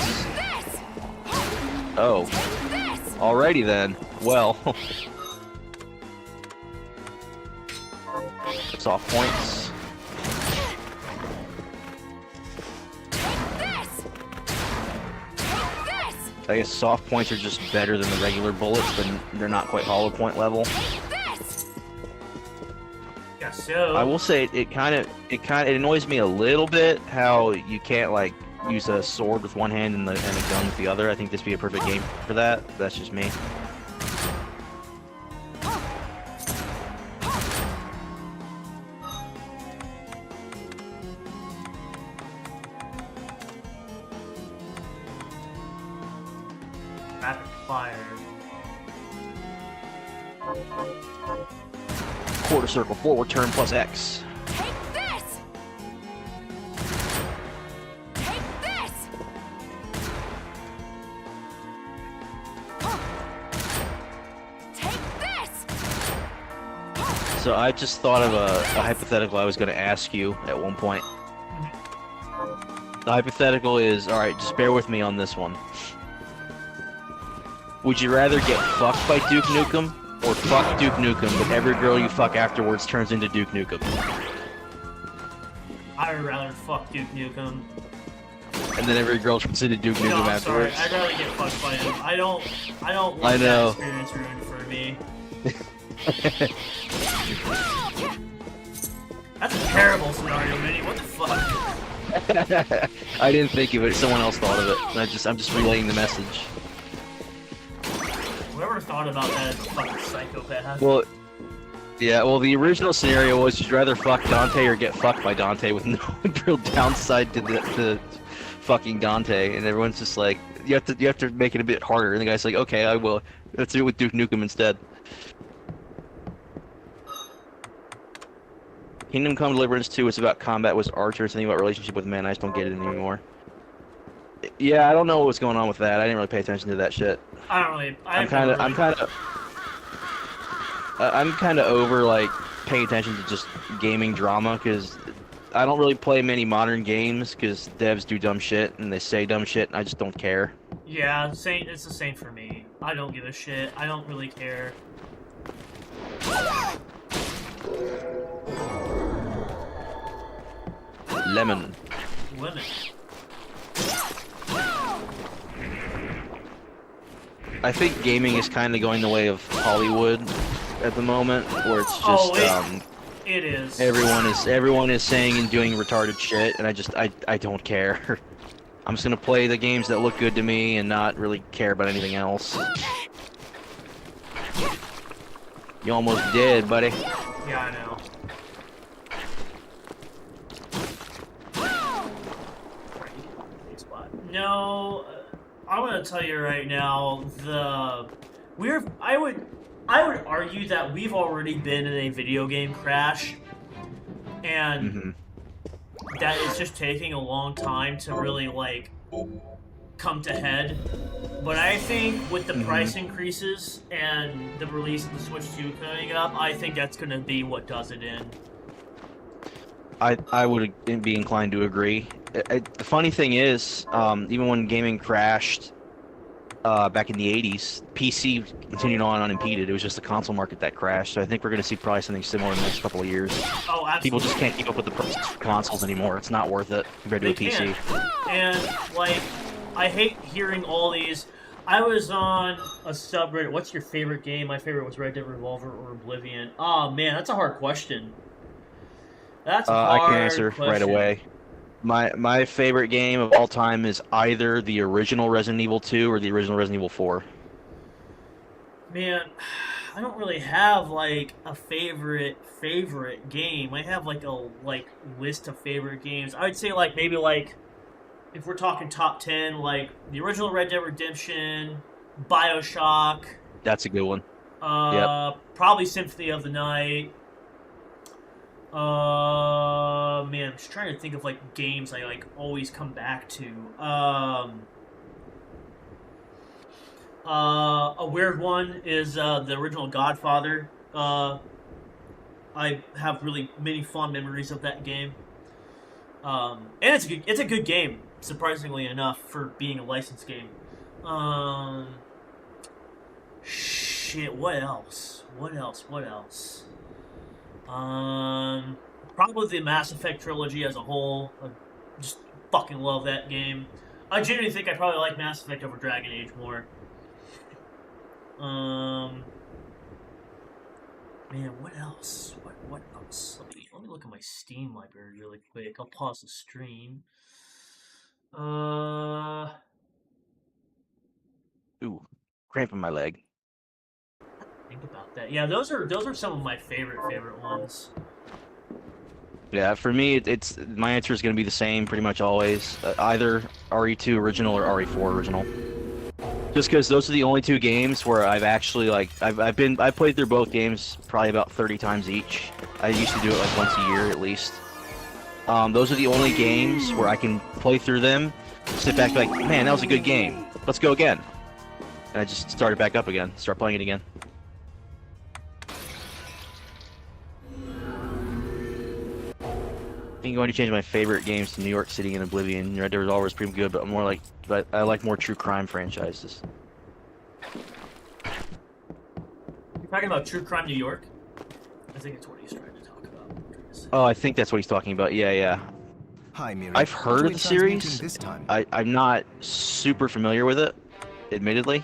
Oh. Alrighty then. Well. Soft points. I guess soft points are just better than the regular bullets, but they're not quite hollow point level. Yeah, so I will say it kind of annoys me a little bit how you can't like use a sword with one hand and a gun with the other. I think this would be a perfect game for that. That's just me. rapid fire. Quarter circle forward turn plus X. Take this! Take this! Take this! So I just thought of a hypothetical I was going to ask you at one point. The hypothetical is, alright, just bear with me on this one. Would you rather get fucked by Duke Nukem, or fuck Duke Nukem, but every girl you fuck afterwards turns into Duke Nukem? I would rather fuck Duke Nukem. And then every girl turns into Duke Nukem afterwards? Sorry, I'd rather get fucked by him. I don't want I know. that experience ruined for me. That's a terrible scenario, Minnie. What the fuck? I didn't think of it. Someone else thought of it. I'm just relaying the message. Whoever thought about that is a fucking psychopath. Well, yeah. Well, the original scenario was you'd rather fuck Dante or get fucked by Dante, with no real downside to the fucking Dante, and everyone's just like, you have to make it a bit harder. And the guy's like, okay, I will. Let's do it with Duke Nukem instead. Kingdom Come Deliverance 2 is about combat with Archer, something about relationship with men. I just don't get it anymore. Yeah, I don't know what's going on with that. I didn't really pay attention to that shit. I don't really. I'm kind of over like paying attention to just gaming drama, because I don't really play many modern games because devs do dumb shit and they say dumb shit and I just don't care. Yeah, it's the same for me. I don't give a shit. I don't really care. Lemon. Lemon. I think gaming is kind of going the way of Hollywood at the moment, where it's just it is. Everyone is saying and doing retarded shit, and I don't care. I'm just gonna play the games that look good to me and not really care about anything else. You almost did, buddy. Yeah, I know. No, I'm gonna tell you right now. I would argue that we've already been in a video game crash, and that it's just taking a long time to really like come to head. But I think with the price increases and the release of the Switch 2 coming up, I think that's gonna be what does it in. I would be inclined to agree. The funny thing is, even when gaming crashed back in the 80s, PC continued on unimpeded. It was just the console market that crashed. So I think we're going to see probably something similar in the next couple of years. Oh, absolutely. People just can't keep up with the prices of consoles anymore. It's not worth it compared to a PC. And, like, I hate hearing all these... I was on a subreddit. What's your favorite game? My favorite was Red Dead Revolver or Oblivion. Oh, man, that's a hard question. That's a hard I can answer question. right away. My favorite game of all time is either the original Resident Evil 2 or the original Resident Evil 4. Man, I don't really have like a favorite game. I have like a list of favorite games. I would say like maybe like if we're talking top 10, like the original Red Dead Redemption, BioShock. That's a good one. Probably Symphony of the Night. Man, I'm just trying to think of like games I like always come back to. A weird one is the original Godfather. I have really many fond memories of that game. And it's a good game, surprisingly enough, for being a licensed game. Shit, what else? Probably the Mass Effect trilogy as a whole. I just fucking love that game. I genuinely think I probably like Mass Effect over Dragon Age more. Man, what else? What else? Let me look at my Steam library really quick. I'll pause the stream. Ooh, cramp in my leg. Think about that. Yeah, those are some of my favorite ones. Yeah, for me, it's my answer is going to be the same pretty much always. Either RE2 original or RE4 original. Just because those are the only two games where I've actually like I've played through both games probably about 30 times each. I used to do it like once a year at least. Those are the only games where I can play through them, sit back like, man, that was a good game. Let's go again. And I just start it back up again, start playing it again. I'm going to change my favorite games to New York City and Oblivion. Red Dead Revolver is pretty good, but I like more true crime franchises. You're talking about True Crime New York? I think it's what he's trying to talk about. Oh, I think that's what he's talking about. Yeah. Hi, Miri. I've heard of the series. This time? I'm not super familiar with it, admittedly.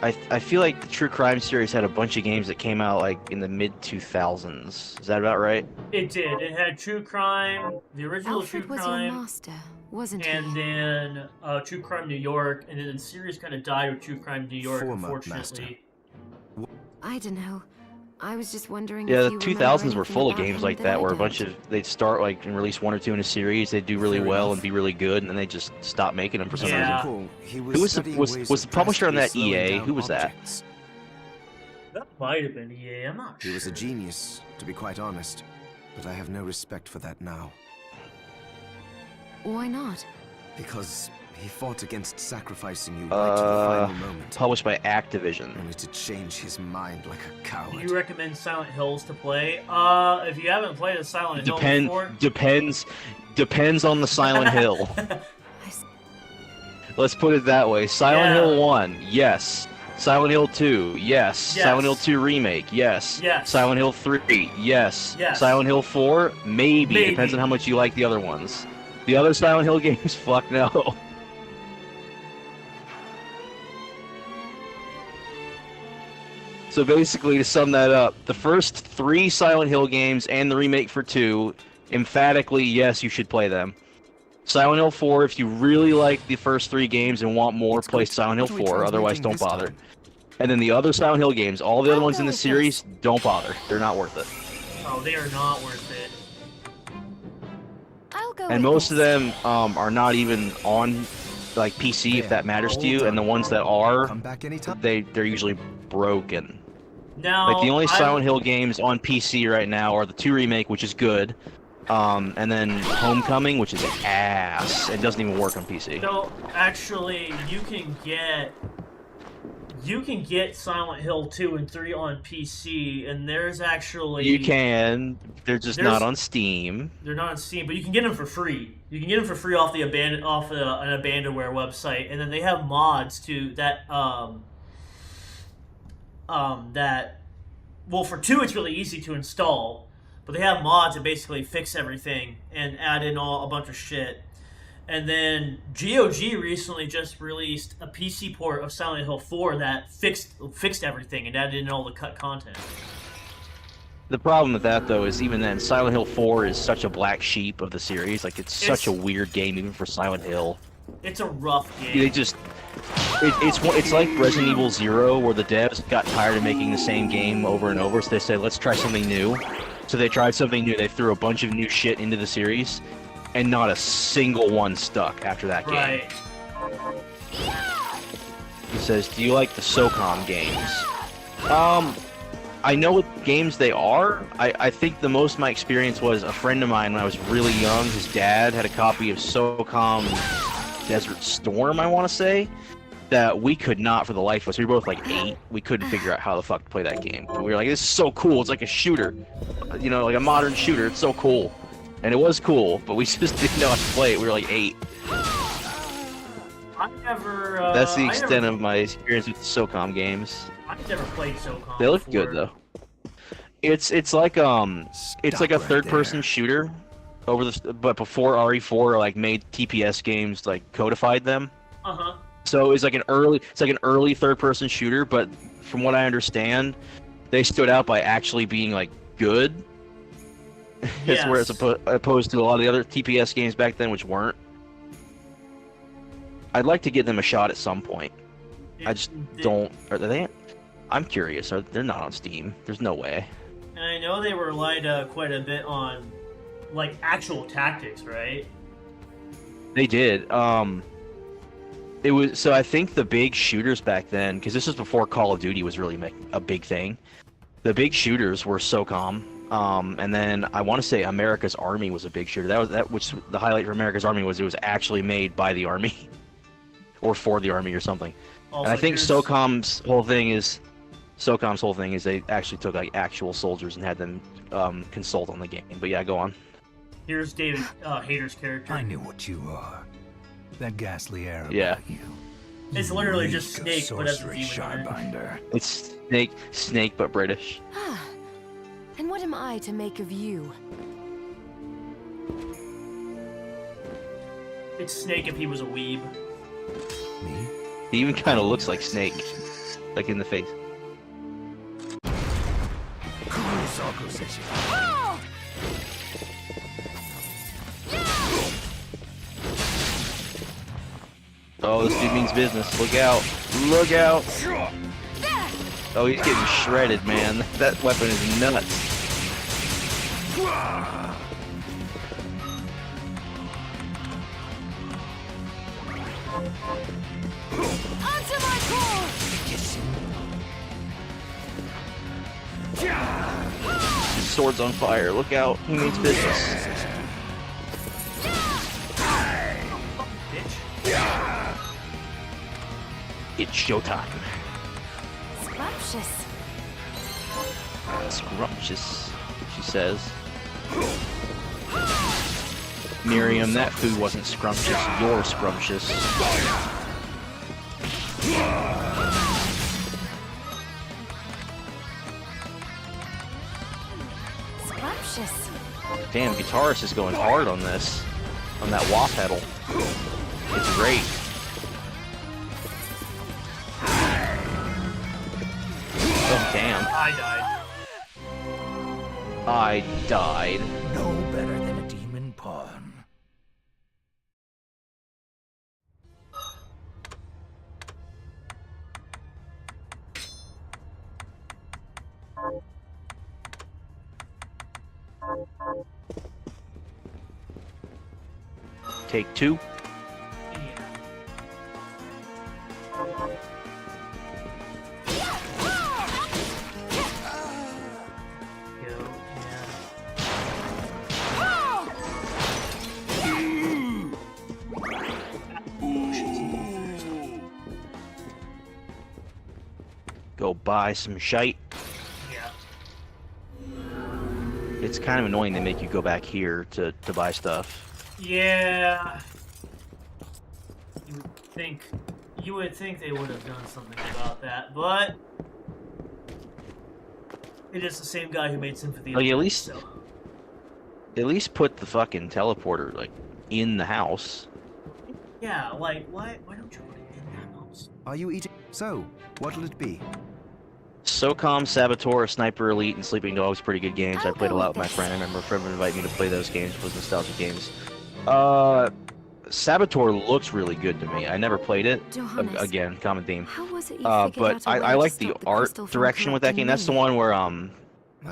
I feel like the True Crime series had a bunch of games that came out like in the mid-2000s. Is that about right? It did. It had True Crime, the original Alfred True was Crime, your master, wasn't and he? then True Crime New York, and then the series kind of died with True Crime New York, Former unfortunately. I don't know. I was just wondering Yeah, if the you 2000s remember were full of anything games about like him that, I where a don't. bunch of they'd start like and release 1 or 2 in a series, they'd do really Fair well enough. and be really good, and then they just stop making them for some Yeah. reason. Recall, he Who was studying was ways the of publisher on that drastically slowing EA? down Who was that? objects. That might have been EA, I'm not He sure. was a genius, to be quite honest, but I have no respect for that now. Why not? Because he fought against sacrificing you right to the final moment, Published by Activision. only to change his mind like a Do coward. you recommend Silent Hills to play? If you haven't played a Silent Hill before... Depends on the Silent Hill. I s- Let's put it that way. Silent Yeah. Hill 1, yes. Silent Hill 2, yes. Yes. Silent Hill 2 Remake, yes. Yes. Silent Hill 3, yes. Yes. Silent Hill 4, maybe. Maybe. Depends on how much you like the other ones. The other Silent Hill games, fuck no. So basically, to sum that up, the first 3 Silent Hill games and the remake for 2, emphatically, yes, you should play them. Silent Hill 4, if you really like the first 3 games and want more, What's play good? Silent Hill What are we 4, otherwise transmuting don't this bother. time? And then the other Silent Hill games, all the other I'll ones go in the with series, don't bother. They're not worth it. Oh, they are not worth it. I'll go And with most of this. them are not even on like PC, if that matters to you, and the ones that are, Come back anytime. they're usually broken. Now, Like the only I- Silent Hill games on PC right now are the 2 remake, which is good, and then Homecoming, which is ass. It doesn't even work on PC. So, actually, you can get Silent Hill 2 and 3 on PC, and there's actually... You can. They're just There's- not on Steam. They're not on Steam, but you can get them for free. You can get them for free off an abandonware website, and then they have mods to that. Well, for 2, it's really easy to install, but they have mods that basically fix everything and add in a bunch of shit. And then GOG recently just released a PC port of Silent Hill 4 that fixed everything and added in all the cut content. The problem with that, though, is even then, Silent Hill 4 is such a black sheep of the series. Like, it's such a weird game, even for Silent Hill. It's a rough game. They just... It's like Resident Evil 0, where the devs got tired of making the same game over and over, so they said, let's try something new. So they tried something new. They threw a bunch of new shit into the series, and not a single one stuck after that game. Right. He says, do you like the SOCOM games? I know what games they are. I think the most of my experience was a friend of mine when I was really young. His dad had a copy of SOCOM Desert Storm, I want to say, that we could not for the life of us. We were both like 8. We couldn't figure out how the fuck to play that game. But we were like, this is so cool. It's like a shooter. You know, like a modern shooter. It's so cool. And it was cool, but we just didn't know how to play it. We were like 8. I never. That's the I extent never, of my experience with the SOCOM games. I've never played SOCOM. They look before. good though. It's like a right third-person there. shooter over but before RE4 like made TPS games, like codified them. Uh-huh. So it's like an early third-person shooter, but from what I understand, they stood out by actually being like good. Yes. Whereas opposed to a lot of the other TPS games back then, which weren't. I'd like to give them a shot at some point. I just don't. Are they? I'm curious. They're not on Steam. There's no way. And I know they were relied quite a bit on, like, actual tactics, right? They did. It was so. I think the big shooters back then, because this was before Call of Duty was really a big thing. The big shooters were SOCOM. And then I want to say America's Army was a big shooter. Which the highlight for America's Army was it was actually made by the Army, or for the Army or something. Also, And I think here's- SOCOM's whole thing is they actually took like actual soldiers and had them consult on the game. But yeah, go on. Here's David Hayter's character. I knew what you are. That ghastly air Yeah. about you. It's You literally reek just of Snake, but as a sorcery, demon hunter. Sharbinder. It's Snake, but British. And what am I to make of you? It's Snake if he was a weeb. Me? He even kind of looks like Snake, like in the face. Oh, this dude means business. Look out! Look out! Oh, he's getting shredded, man. That weapon is nuts. Answer my call! His sword's on fire. Look out! He means business. It's showtime. Scrumptious. Scrumptious, she says. Miriam, that food wasn't scrumptious. You're scrumptious. Scrumptious. Damn, guitarist is going hard on this. On that wah pedal. It's great. Oh, damn. I died. No better than a demon pawn. Take two. Go buy some shite. Yeah. It's kind of annoying they make you go back here to buy stuff. Yeah. You would think they would have done something about that, but it is the same guy who made Sympathy. Like, of at the least- Night, so. At least put the fucking teleporter like in the house. Yeah, like why don't you put it in that house? Are you eating? So, what'll it be? SOCOM, Saboteur, Sniper Elite, and Sleeping Dogs, pretty good games. I I'll played a go lot with with my this. friend. I remember a friend would invite me to play those games, those nostalgic games. Saboteur looks really good to me. I never played it. Johannes, Again, common theme. how was it you figured But out a way I to like the stop art crystal from direction with that corrupting game. That's the me? one where I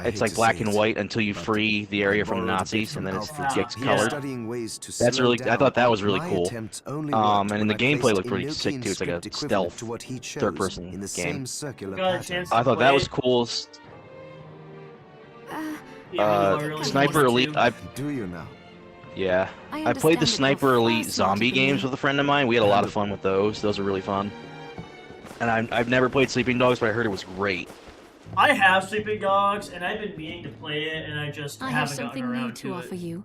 it's hate like to black say and it, white until you but free the area I from the borrowed a Nazis, bit and then from it Alfred. gets He was colored. studying ways to That's slow really. I down. thought that was really My cool. attempts only And worked in when the I gameplay placed looked pretty Enochian sick too. It's like a script equivalent stealth to what he chose third-person in the game. same circular Got a pattern. chance I thought that was play- cool. Yeah, really wanted Sniper to. Elite. Do you now? Yeah. I I played the understand it Sniper you're Elite far smarter zombie than games me. with a friend of mine. We had a lot of fun with those. Those are really fun. And I've never played Sleeping Dogs, but I heard it was great. I have Sleeping Dogs, and I've been meaning to play it, and I just I have haven't gotten something new around to offer it. you.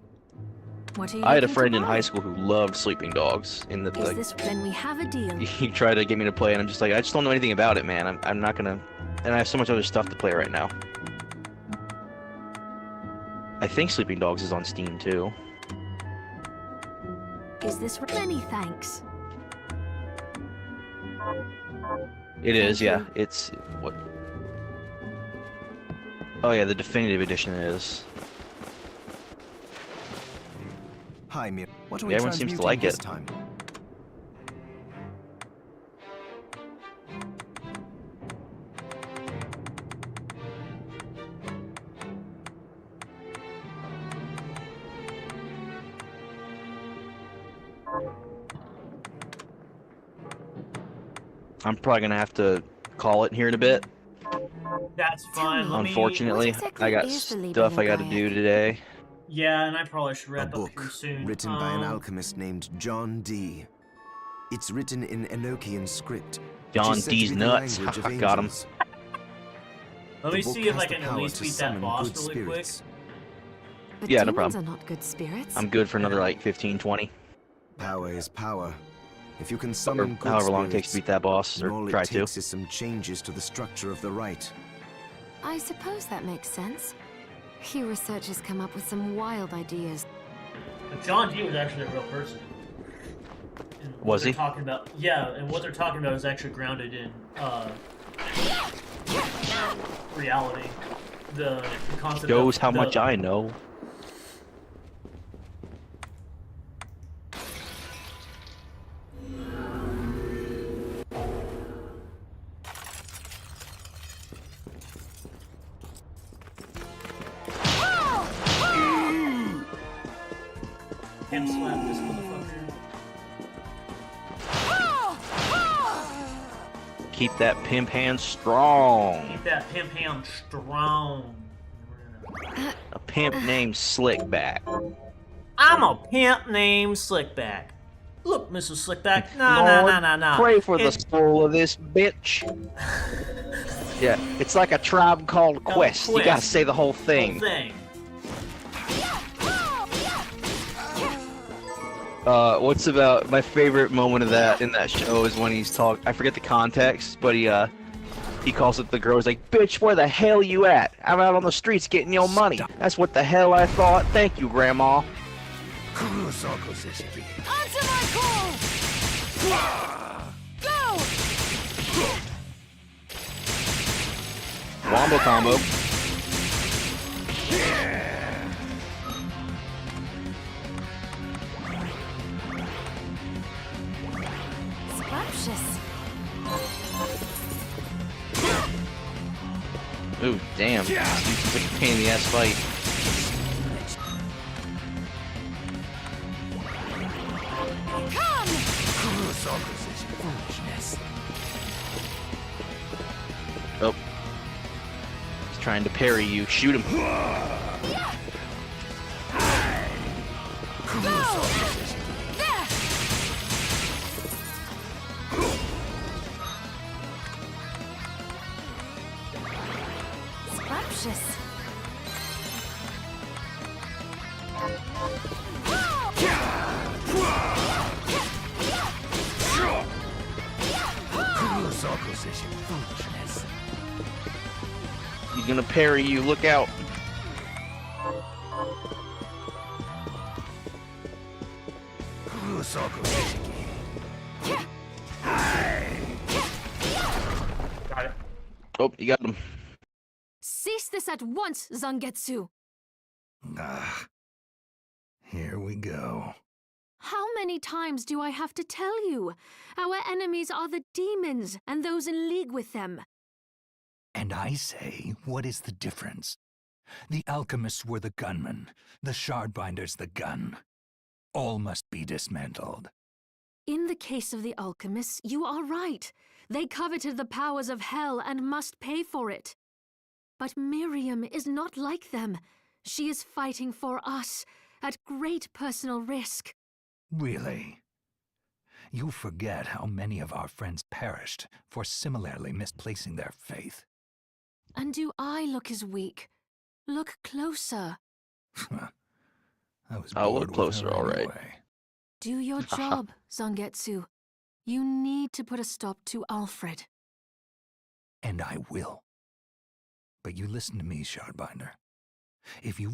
What are you I had a looking friend to in buy? high school who loved Sleeping Dogs. In the Is like, this then we have a deal? he tried to get me to play, and I'm just like, I just don't know anything about it, man. I'm not gonna. And I have so much other stuff to play right now. I think Sleeping Dogs is on Steam too. Is this many thanks? It is, Thank yeah. you. It's what? Oh yeah, the definitive edition is. Hi, Mir. What are we Everyone seems to transmuting like this it. time? I'm probably gonna have to call it here in a bit. That's fine. Let me- Unfortunately, what exactly I got is the stuff I got to Libyan do Gaia? today. Yeah, and I probably should A wrap up book here soon. written by an alchemist named John Dee. It's written in Enochian script. John is said to D's be the nuts. language of I got him. angels. Let me The book see if has I the can at power least to beat that summon boss good really quick. spirits. But Yeah, no demons problem. are not good spirits. I'm good for another like 15, 20. Power is power. If you can summon Or good however long it takes to spirits, beat that boss, then or all try it to. takes is some changes to the structure of the rite. I suppose that makes sense. You researchers come up with some wild ideas. But John Dee was actually a real person. And what Was they're he? Talking about, yeah, and what they're talking about is actually grounded in reality. The concept Shows of how the, much I know. Him slap this motherfucker. Keep that pimp hand strong. Keep that pimp ham strong. A pimp named Slickback. I'm a pimp named Slickback. Look, Mrs. Slickback. Nah, Lord, nah. pray for the soul of this bitch. Yeah, it's like a tribe called Quest. You gotta say the whole thing. What's about my favorite moment of that in that show is when he's talking. I forget the context, but he calls it the girl. He's like, "Bitch, where the hell you at? I'm out on the streets getting your money." That's what the hell I thought. Thank you, Grandma. Answer my call! Go! Wombo combo. Scrumptious. Ooh, damn. This seems like a pain in the ass fight. Oh. He's trying to parry you. Shoot him. Scrumptious. He's gonna parry you. Look out. Got it. Oh, you got him. Cease this at once, Zangetsu! Ah, here we go. How many times do I have to tell you? Our enemies are the demons and those in league with them. And I say, what is the difference? The alchemists were the gunmen, the shardbinders the gun. All must be dismantled. In the case of the alchemists, you are right. They coveted the powers of hell and must pay for it. But Miriam is not like them. She is fighting for us, at great personal risk. Really? You forget how many of our friends perished for similarly misplacing their faith. And do I look as weak? Look closer. I was I'll bored look with closer, her all right. anyway. Do your job, Zangetsu. You need to put a stop to Alfred. And I will. But you listen to me, Shardbinder. If you